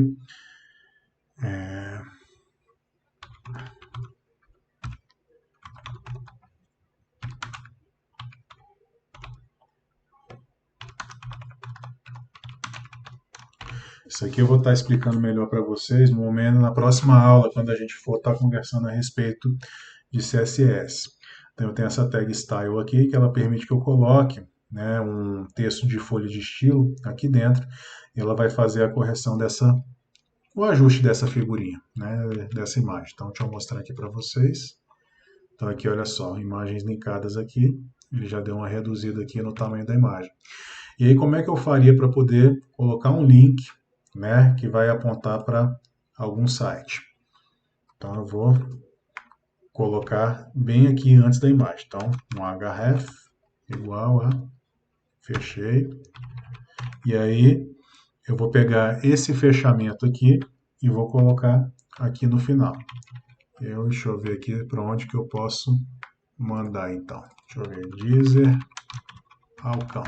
Isso aqui eu vou estar explicando melhor para vocês no momento, na próxima aula, quando a gente for estar conversando a respeito de CSS. Então eu tenho essa tag style aqui, que ela permite que eu coloque, né, um texto de folha de estilo aqui dentro, e ela vai fazer a correção o ajuste dessa figurinha, né, dessa imagem. Então deixa eu mostrar aqui para vocês. Então aqui, olha só, imagens linkadas aqui, ele já deu uma reduzida aqui no tamanho da imagem. E aí como é que eu faria para poder colocar um link, né, que vai apontar para algum site? Então eu vou colocar bem aqui antes da imagem. Então, um href igual a, fechei. E aí eu vou pegar esse fechamento aqui e vou colocar aqui no final. Deixa eu ver aqui para onde que eu posso mandar então. Deixa eu ver, Deezer, Falcão.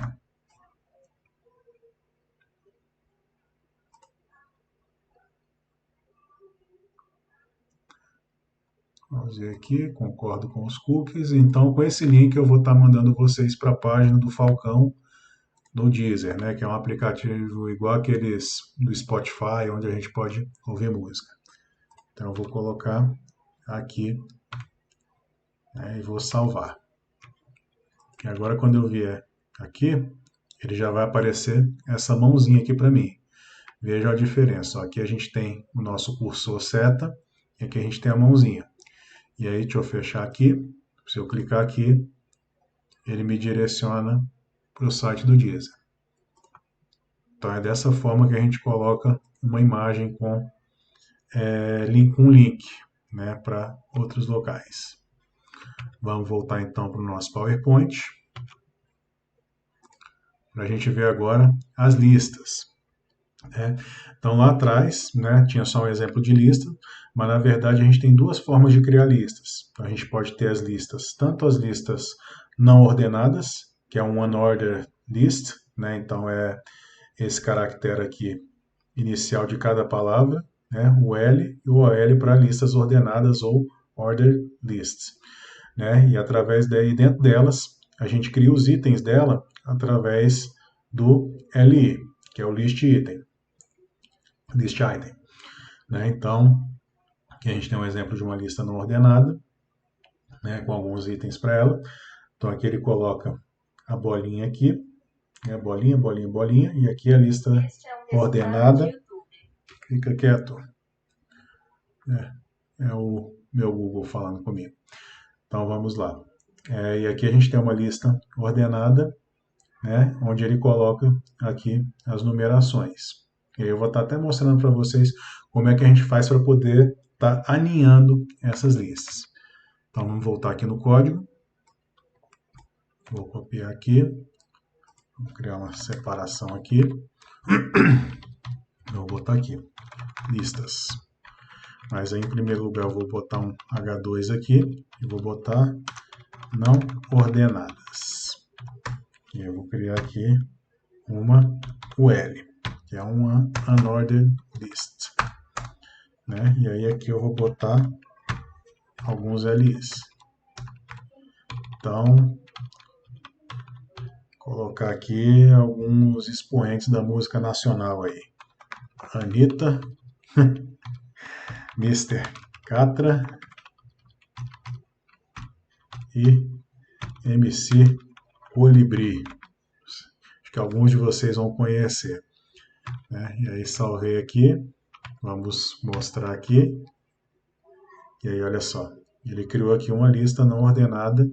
Vamos ver aqui, concordo com os cookies. Então, com esse link eu vou estar mandando vocês para a página do Falcão do Deezer, né, que é um aplicativo igual aqueles do Spotify, onde a gente pode ouvir música. Então, eu vou colocar aqui, né, e vou salvar. E agora, quando eu vier aqui, ele já vai aparecer essa mãozinha aqui para mim. Veja a diferença. Ó, aqui a gente tem o nosso cursor seta e aqui a gente tem a mãozinha. E aí, deixa eu fechar aqui. Se eu clicar aqui, ele me direciona para o site do Deezer. Então, é dessa forma que a gente coloca uma imagem com um link, né, para outros locais. Vamos voltar então para o nosso PowerPoint, para a gente ver agora as listas. Então lá atrás, né, tinha só um exemplo de lista, mas na verdade a gente tem duas formas de criar listas. Então, a gente pode ter as listas, tanto as listas não ordenadas, que é um unordered list, né, então é esse caractere aqui inicial de cada palavra, né, o L e o OL para listas ordenadas ou ordered lists. Né, e através daí, dentro delas, a gente cria os itens dela através do LI, que é o list item. Né? Então, aqui a gente tem um exemplo de uma lista não ordenada, né, com alguns itens para ela. Então, aqui ele coloca a bolinha aqui, né, bolinha, bolinha, bolinha, e aqui a lista ordenada. Fica quieto. É o meu Google falando comigo. Então, vamos lá. E aqui a gente tem uma lista ordenada, né, onde ele coloca aqui as numerações. E aí eu vou estar até mostrando para vocês como é que a gente faz para poder estar alinhando essas listas. Então vamos voltar aqui no código. Vou copiar aqui. Vou criar uma separação aqui. Vou botar aqui, listas. Mas aí em primeiro lugar eu vou botar um H2 aqui e vou botar não ordenadas. E eu vou criar aqui uma UL, que é uma unordered list. Né? E aí aqui eu vou botar alguns LIs. Então, colocar aqui alguns expoentes da música nacional aí. Anitta, Mr. Catra e MC Colibri. Acho que alguns de vocês vão conhecer. Né? E aí salvei aqui. Vamos mostrar aqui. E aí, olha só. Ele criou aqui uma lista não ordenada.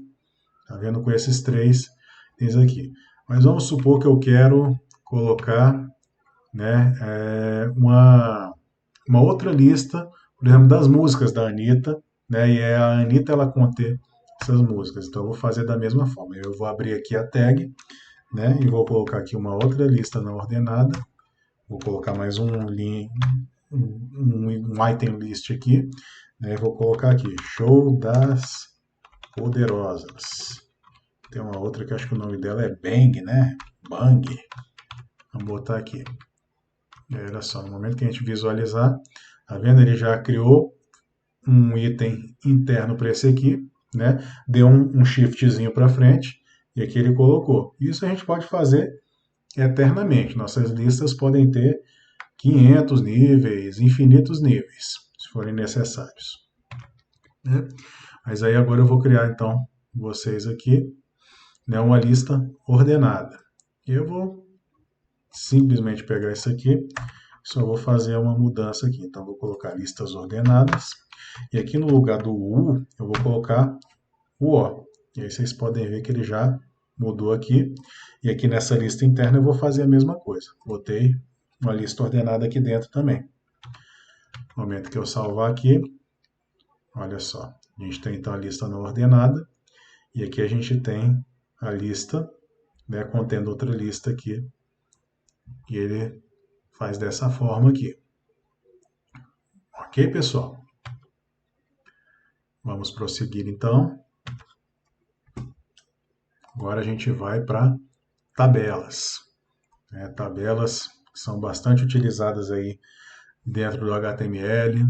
Tá vendo? Com esses três itens aqui. Mas vamos supor que eu quero colocar, né, uma outra lista, por exemplo, das músicas da Anitta, né, e a Anitta ela conter essas músicas. Então eu vou fazer da mesma forma. Eu vou abrir aqui a tag, né, e vou colocar aqui uma outra lista não ordenada. Vou colocar mais um item list aqui, né, vou colocar aqui show das poderosas. Tem uma outra que acho que o nome dela é Bang, né? Bang. Vamos botar aqui. E olha só, no momento que a gente visualizar, tá vendo? Ele já criou um item interno para esse aqui, né? Deu um shiftzinho para frente e aqui ele colocou. Isso a gente pode fazer eternamente. Nossas listas podem ter 500 níveis, infinitos níveis, se forem necessários, né? Mas aí agora eu vou criar então vocês aqui, né, uma lista ordenada. E eu vou simplesmente pegar isso aqui, só vou fazer uma mudança aqui. Então vou colocar listas ordenadas e aqui no lugar do U eu vou colocar o O. E aí vocês podem ver que ele já mudou aqui. E aqui nessa lista interna eu vou fazer a mesma coisa. Botei uma lista ordenada aqui dentro também. No momento que eu salvar aqui, olha só, a gente tem então a lista não ordenada e aqui a gente tem a lista, né, contendo outra lista aqui e ele faz dessa forma aqui. Ok, pessoal? Vamos prosseguir então. Agora a gente vai para tabelas. Tabelas são bastante utilizadas aí dentro do HTML,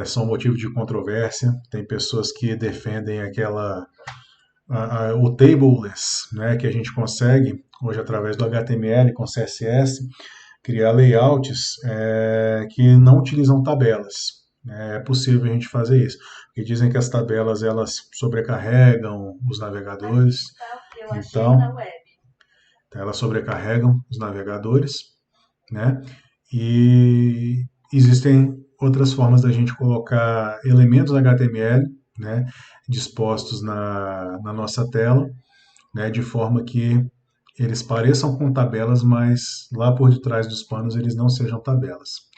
são motivo de controvérsia. Tem pessoas que defendem o tableless, né, que a gente consegue hoje através do HTML com CSS criar layouts que não utilizam tabelas. É possível a gente fazer isso, porque dizem que as tabelas elas sobrecarregam os navegadores, então elas sobrecarregam os navegadores, né? E existem outras formas da gente colocar elementos HTML, né, dispostos na nossa tela, né, de forma que eles pareçam com tabelas, mas lá por detrás dos panos eles não sejam tabelas.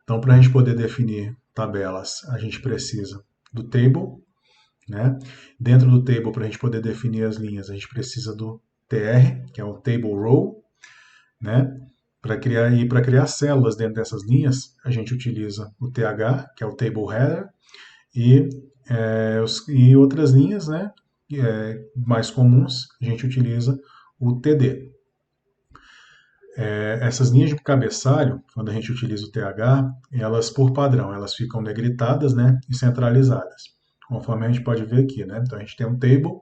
Então, para a gente poder definir tabelas, a gente precisa do table, né? Dentro do table, para a gente poder definir as linhas, a gente precisa do TR, que é o table row, né? Para criar células dentro dessas linhas, a gente utiliza o TH, que é o table header, e, e outras linhas, né, mais comuns, a gente utiliza o TD. Essas linhas de cabeçalho, quando a gente utiliza o TH, elas por padrão, elas ficam negritadas, né, e centralizadas, conforme a gente pode ver aqui, né? Então a gente tem um table,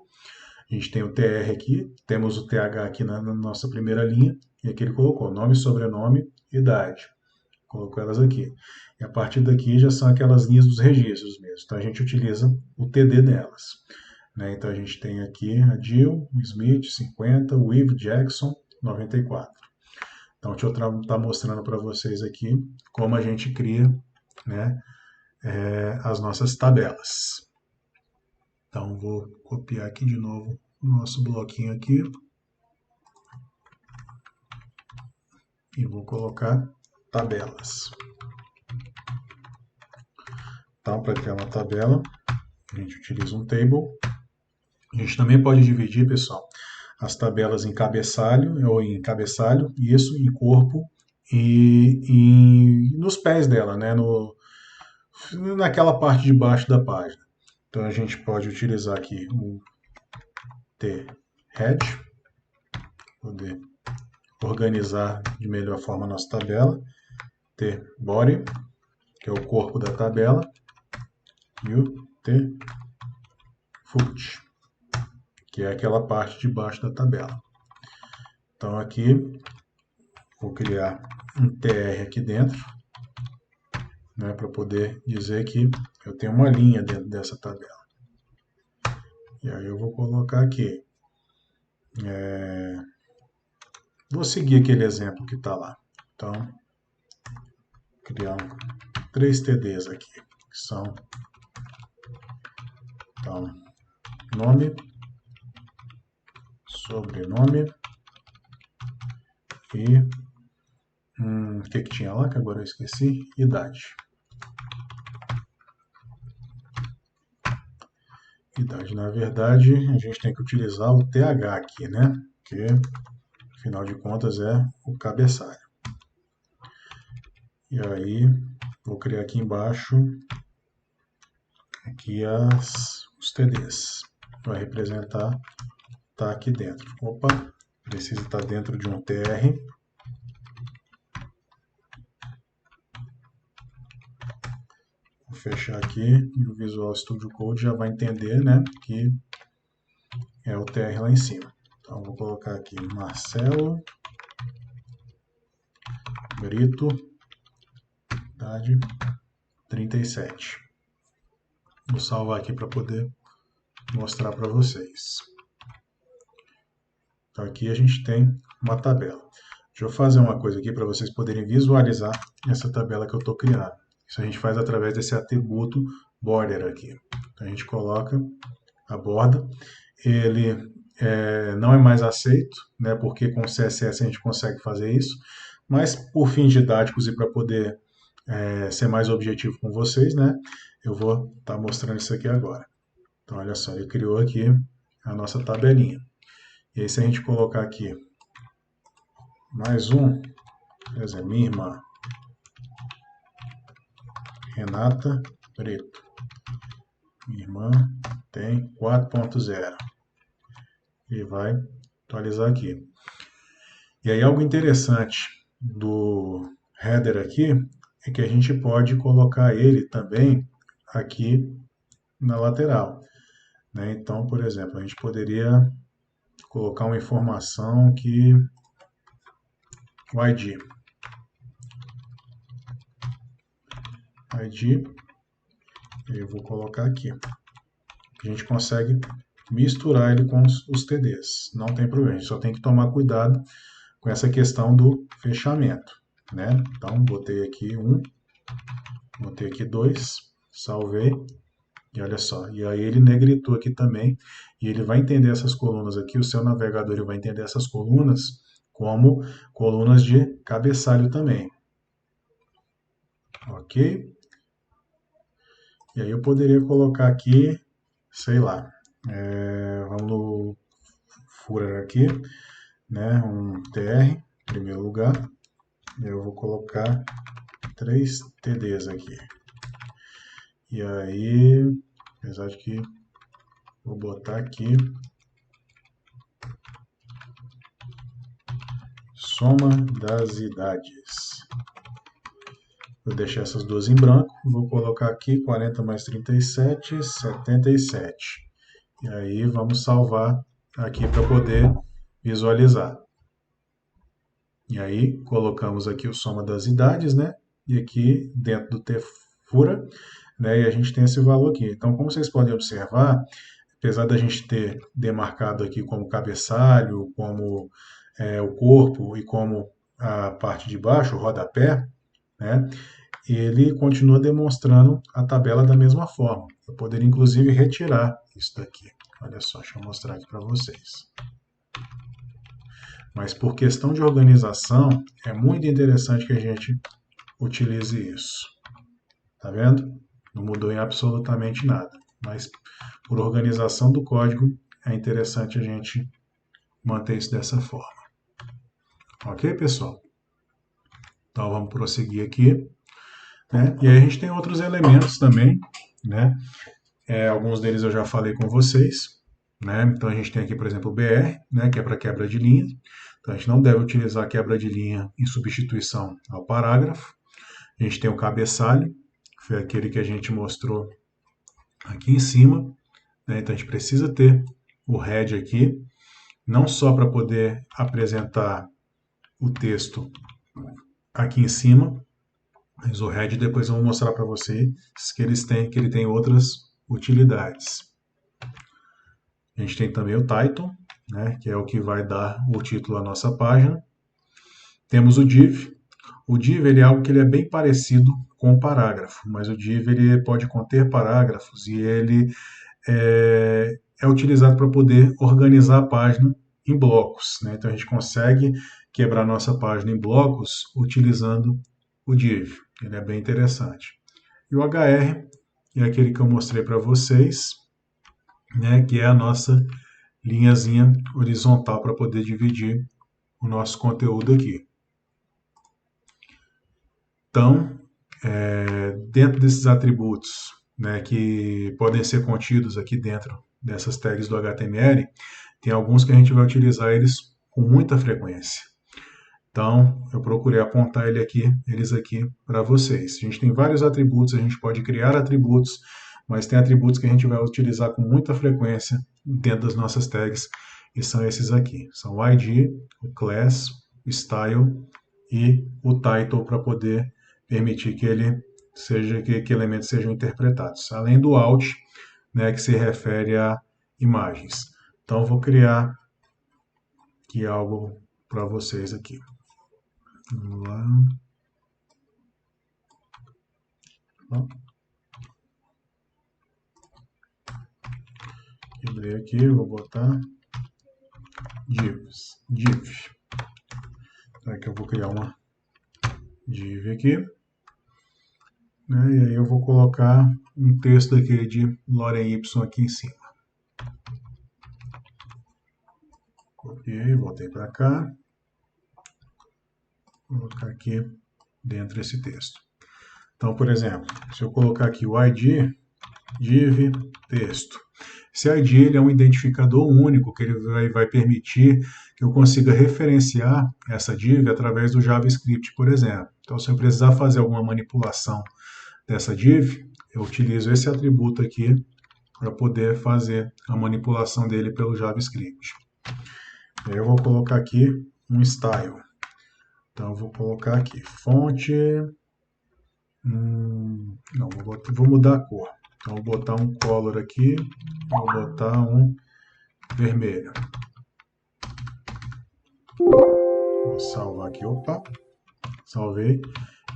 a gente tem o TR aqui, temos o TH aqui na nossa primeira linha, e aqui ele colocou nome, sobrenome, idade. Colocou elas aqui. E a partir daqui já são aquelas linhas dos registros mesmo. Então a gente utiliza o TD delas, né? Então a gente tem aqui a Jill, Smith, 50, Weave, Jackson, 94. Então deixa eu estar mostrando para vocês aqui como a gente cria, né, as nossas tabelas. Então vou copiar aqui de novo o nosso bloquinho aqui e vou colocar tabelas. Então, para criar uma tabela, a gente utiliza um table. A gente também pode dividir, pessoal, as tabelas em cabeçalho ou em cabeçalho, isso em corpo e nos pés dela, né, naquela parte de baixo da página. Então a gente pode utilizar aqui o T-head, poder organizar de melhor forma a nossa tabela, T-body, que é o corpo da tabela, e o T-foot, que é aquela parte de baixo da tabela. Então aqui vou criar um TR aqui dentro, né, para poder dizer que eu tenho uma linha dentro dessa tabela. E aí eu vou colocar aqui. Vou seguir aquele exemplo que está lá. Então, criar 3 TDs aqui, que são então, nome, sobrenome E o que tinha lá que agora eu esqueci? Idade. Idade, na verdade, a gente tem que utilizar o TH aqui, né? Porque, afinal de contas, é o cabeçalho. E aí, vou criar aqui embaixo aqui os TDs. Vai representar, tá aqui dentro. Opa, precisa estar dentro de um TR. Vou fechar aqui e o Visual Studio Code já vai entender, né, que é o TR lá em cima. Então, vou colocar aqui Marcelo Brito, idade 37. Vou salvar aqui para poder mostrar para vocês. Então, aqui a gente tem uma tabela. Deixa eu fazer uma coisa aqui para vocês poderem visualizar essa tabela que eu estou criando. Isso a gente faz através desse atributo border aqui. Então, a gente coloca a borda. Ele não é mais aceito, né, porque com o CSS a gente consegue fazer isso, mas por fins didáticos e para poder ser mais objetivo com vocês, né, eu vou estar mostrando isso aqui agora. Então, olha só, ele criou aqui a nossa tabelinha. E aí, se a gente colocar aqui mais um, por exemplo, minha irmã, Renata Preto. Minha irmã tem 4.0. E vai atualizar aqui. E aí, algo interessante do header aqui é que a gente pode colocar ele também aqui na lateral, né? Então, por exemplo, a gente poderia colocar uma informação que o ID, eu vou colocar aqui. A gente consegue misturar ele com os TDs, não tem problema, a gente só tem que tomar cuidado com essa questão do fechamento, né? Então, botei aqui 1, botei aqui 2, salvei, e olha só, e aí ele negritou aqui também, e ele vai entender essas colunas aqui, o seu navegador ele vai entender essas colunas como colunas de cabeçalho também. Ok? E aí eu poderia colocar aqui, sei lá, vamos no Führer aqui, né, um TR, em primeiro lugar, eu vou colocar 3 TDs aqui. E aí, apesar de que vou botar aqui soma das idades. Vou deixar essas duas em branco, vou colocar aqui 40 mais 37, 77. E aí vamos salvar aqui para poder visualizar. E aí colocamos aqui o soma das idades, né? E aqui dentro do Tefura, né? E a gente tem esse valor aqui. Então, como vocês podem observar, apesar da gente ter demarcado aqui como cabeçalho, como o corpo e como a parte de baixo, o rodapé, né? Ele continua demonstrando a tabela da mesma forma. Eu poderia, inclusive, retirar isso daqui. Olha só, deixa eu mostrar aqui para vocês. Mas por questão de organização, é muito interessante que a gente utilize isso. Tá vendo? Não mudou em absolutamente nada. Mas por organização do código, é interessante a gente manter isso dessa forma. Ok, pessoal? Então vamos prosseguir aqui. Né? E aí a gente tem outros elementos também, né? Alguns deles eu já falei com vocês, né? Então a gente tem aqui, por exemplo, o BR, né? Que é para quebra de linha. Então a gente não deve utilizar quebra de linha em substituição ao parágrafo. A gente tem o cabeçalho, que foi aquele que a gente mostrou aqui em cima, né? Então a gente precisa ter o head aqui, não só para poder apresentar o texto aqui em cima, mas o head depois eu vou mostrar para vocês que ele tem outras utilidades. A gente tem também o title, né, que é o que vai dar o título à nossa página. Temos o div. O div ele é algo que ele é bem parecido com o parágrafo, mas o div ele pode conter parágrafos e ele é utilizado para poder organizar a página em blocos, né? Então a gente consegue quebrar nossa página em blocos utilizando o div. Ele é bem interessante. E o HR é aquele que eu mostrei para vocês, né, que é a nossa linhazinha horizontal para poder dividir o nosso conteúdo aqui. Então, dentro desses atributos, né, que podem ser contidos aqui dentro dessas tags do HTML, tem alguns que a gente vai utilizar eles com muita frequência. Então, eu procurei apontar eles aqui para vocês. A gente tem vários atributos, a gente pode criar atributos, mas tem atributos que a gente vai utilizar com muita frequência dentro das nossas tags, e são esses aqui. São o ID, o class, o style e o title para poder permitir que que elementos sejam interpretados. Além do alt, né, que se refere a imagens. Então, eu vou criar aqui algo para vocês aqui. Vamos lá. Quebrei aqui, vou botar div. Então aqui eu vou criar uma div aqui. Né, e aí eu vou colocar um texto daquele de Lorem Y aqui em cima. Copiei, voltei para cá. Vou colocar aqui dentro desse texto. Então, por exemplo, se eu colocar aqui o ID, div, texto. Esse ID ele é um identificador único que ele vai permitir que eu consiga referenciar essa div através do JavaScript, por exemplo. Então, se eu precisar fazer alguma manipulação dessa div, eu utilizo esse atributo aqui para poder fazer a manipulação dele pelo JavaScript. Eu vou colocar aqui um style. Então, eu vou colocar aqui fonte. Não, vou mudar a cor. Então, vou botar um color aqui, vou botar um vermelho. Vou salvar aqui, opa, salvei.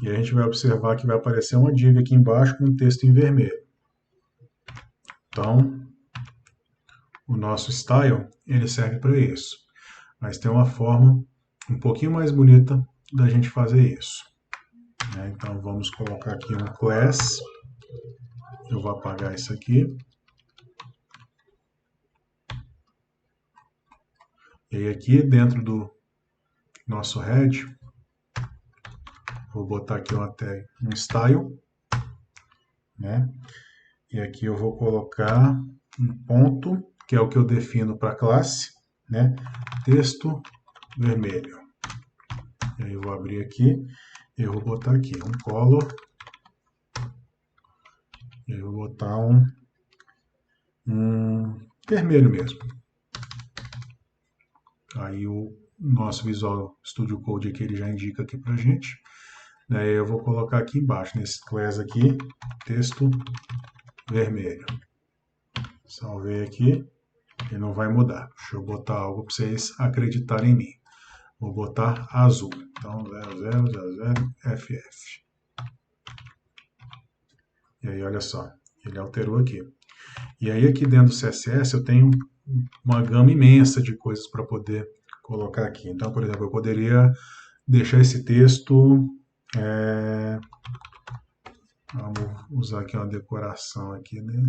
E a gente vai observar que vai aparecer uma div aqui embaixo com um texto em vermelho. Então, o nosso style, ele serve para isso. Mas tem uma forma um pouquinho mais bonita da gente fazer isso. Então, vamos colocar aqui um class. Eu vou apagar isso aqui. E aí aqui dentro do nosso head, vou botar aqui uma tag, um style, né? E aqui eu vou colocar um ponto, que é o que eu defino para a classe, né? Texto vermelho. E aí eu vou abrir aqui, e eu vou botar aqui um color, e eu vou botar um vermelho mesmo. Aí o nosso Visual Studio Code aqui ele já indica aqui pra gente. Daí eu vou colocar aqui embaixo, nesse class aqui, texto vermelho. Salvei aqui e não vai mudar. Deixa eu botar algo para vocês acreditarem em mim. Vou botar azul. Então 0000FF. E aí olha só, ele alterou aqui. E aí aqui dentro do CSS eu tenho uma gama imensa de coisas para poder colocar aqui. Então, por exemplo, eu poderia deixar esse texto... Vamos usar aqui uma decoração aqui, né?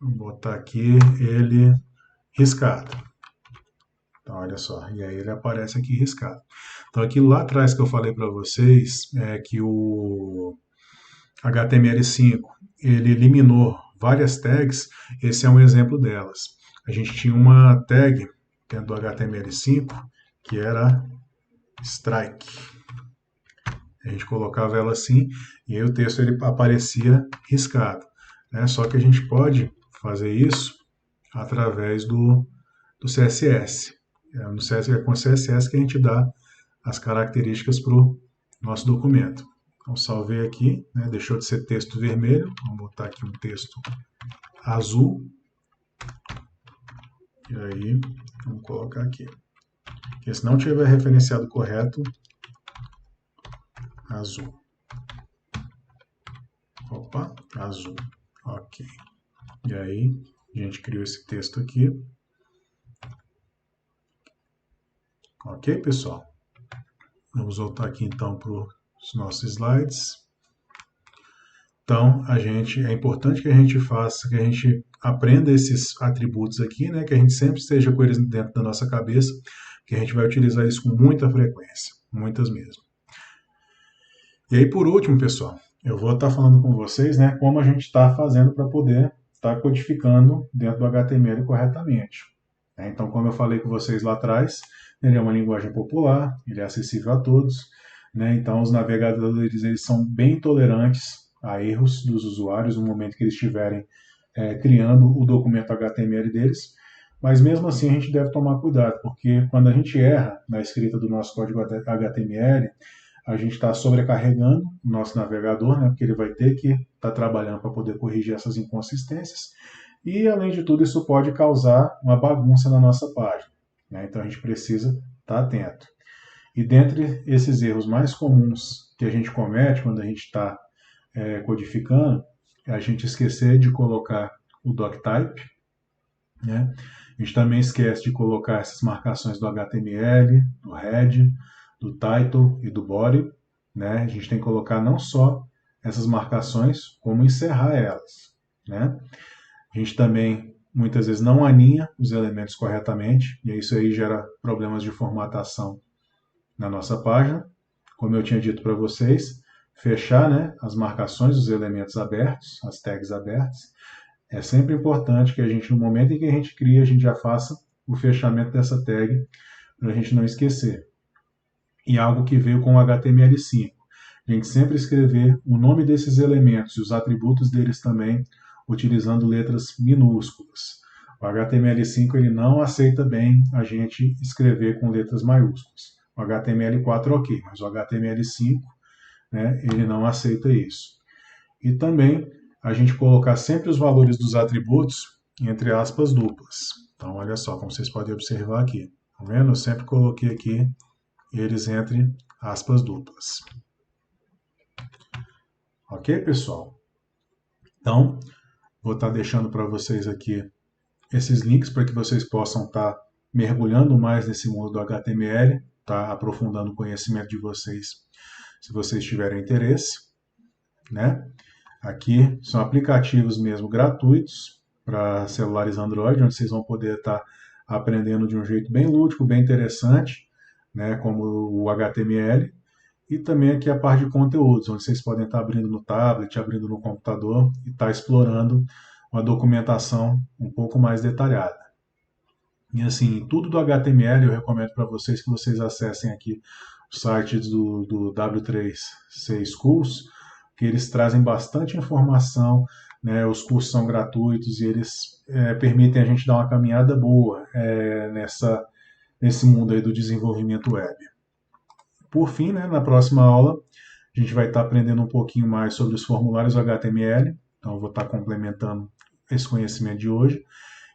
Vou botar aqui ele riscado. Então, olha só, e aí ele aparece aqui riscado. Então, aquilo lá atrás que eu falei para vocês é que o HTML5 ele eliminou várias tags, esse é um exemplo delas. A gente tinha uma tag dentro do HTML5 que era strike. A gente colocava ela assim e aí o texto ele aparecia riscado. Né? Só que a gente pode fazer isso através do CSS. É com o CSS que a gente dá as características para o nosso documento. Então, salvei aqui, né? Deixou de ser texto vermelho, vamos botar aqui um texto azul. E aí, vamos colocar aqui. Porque se não tiver referenciado correto, azul. Opa, azul. Ok. E aí, a gente criou esse texto aqui. Ok, pessoal? Vamos voltar aqui então para os nossos slides. Então, é importante que a gente faça, que a gente aprenda esses atributos aqui, né? Que a gente sempre esteja com eles dentro da nossa cabeça, que a gente vai utilizar eles com muita frequência, muitas mesmo. E aí, por último, pessoal, eu vou estar falando com vocês, né, como a gente está fazendo para poder estar codificando dentro do HTML corretamente. Então, como eu falei com vocês lá atrás, ele é uma linguagem popular, ele é acessível a todos, né? Então, os navegadores eles são bem tolerantes a erros dos usuários no momento que eles estiverem criando o documento HTML deles. Mas mesmo assim, a gente deve tomar cuidado, porque quando a gente erra na escrita do nosso código HTML, a gente está sobrecarregando o nosso navegador, né? Porque ele vai ter que estar trabalhando para poder corrigir essas inconsistências. E, além de tudo, isso pode causar uma bagunça na nossa página, né? Então, a gente precisa estar atento. E dentre esses erros mais comuns que a gente comete quando a gente está codificando, é a gente esquecer de colocar o doctype, né? A gente também esquece de colocar essas marcações do HTML, do head, do title e do body, né? A gente tem que colocar não só essas marcações, como encerrar elas, né? A gente também muitas vezes não alinha os elementos corretamente, e isso aí gera problemas de formatação na nossa página. Como eu tinha dito para vocês, fechar, né, as marcações dos elementos abertos, as tags abertas. É sempre importante que a gente, no momento em que a gente cria, a gente já faça o fechamento dessa tag, para a gente não esquecer. E algo que veio com o HTML5. A gente sempre escrever o nome desses elementos e os atributos deles também, utilizando letras minúsculas. O HTML5 ele não aceita bem a gente escrever com letras maiúsculas. O HTML4 ok, mas o HTML5, né, ele não aceita isso. E também a gente colocar sempre os valores dos atributos entre aspas duplas. Então, olha só, como vocês podem observar aqui. Tá vendo? Eu sempre coloquei aqui eles entre aspas duplas. Ok, pessoal? Então, vou estar deixando para vocês aqui esses links para que vocês possam estar mergulhando mais nesse mundo do HTML, tá aprofundando o conhecimento de vocês, se vocês tiverem interesse, né? Aqui são aplicativos mesmo gratuitos para celulares Android, onde vocês vão poder estar aprendendo de um jeito bem lúdico, bem interessante, né, como o HTML. E também aqui a parte de conteúdos, onde vocês podem estar abrindo no tablet, abrindo no computador e estar explorando uma documentação um pouco mais detalhada. E assim, tudo do HTML eu recomendo para vocês que vocês acessem aqui o site do W3C Schools, que eles trazem bastante informação, né? Os cursos são gratuitos e eles permitem a gente dar uma caminhada boa nesse mundo aí do desenvolvimento web. Por fim, né, na próxima aula, a gente vai estar aprendendo um pouquinho mais sobre os formulários HTML, então eu vou estar complementando esse conhecimento de hoje,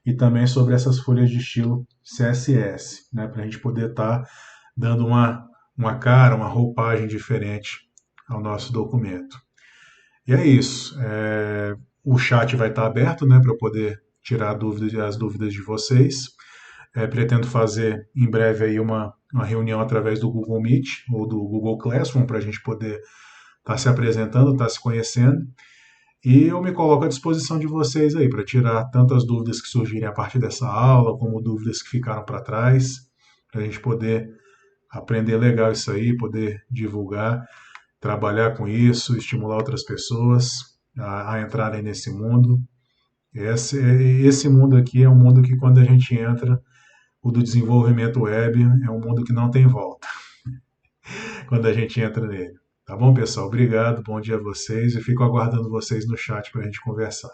e também sobre essas folhas de estilo CSS, né, para a gente poder estar dando uma cara, uma roupagem diferente ao nosso documento. E é isso. O chat vai estar aberto, né, para eu poder tirar as dúvidas de vocês. Pretendo fazer em breve aí uma reunião através do Google Meet ou do Google Classroom para a gente poder estar se apresentando, estar se conhecendo. E eu me coloco à disposição de vocês aí para tirar tantas dúvidas que surgirem a partir dessa aula, como dúvidas que ficaram para trás, para a gente poder aprender legal isso aí, poder divulgar, trabalhar com isso, estimular outras pessoas a entrarem nesse mundo. Esse mundo aqui é um mundo que quando a gente entra, o do desenvolvimento web é um mundo que não tem volta quando a gente entra nele. Tá bom, pessoal? Obrigado, bom dia a vocês e fico aguardando vocês no chat para a gente conversar.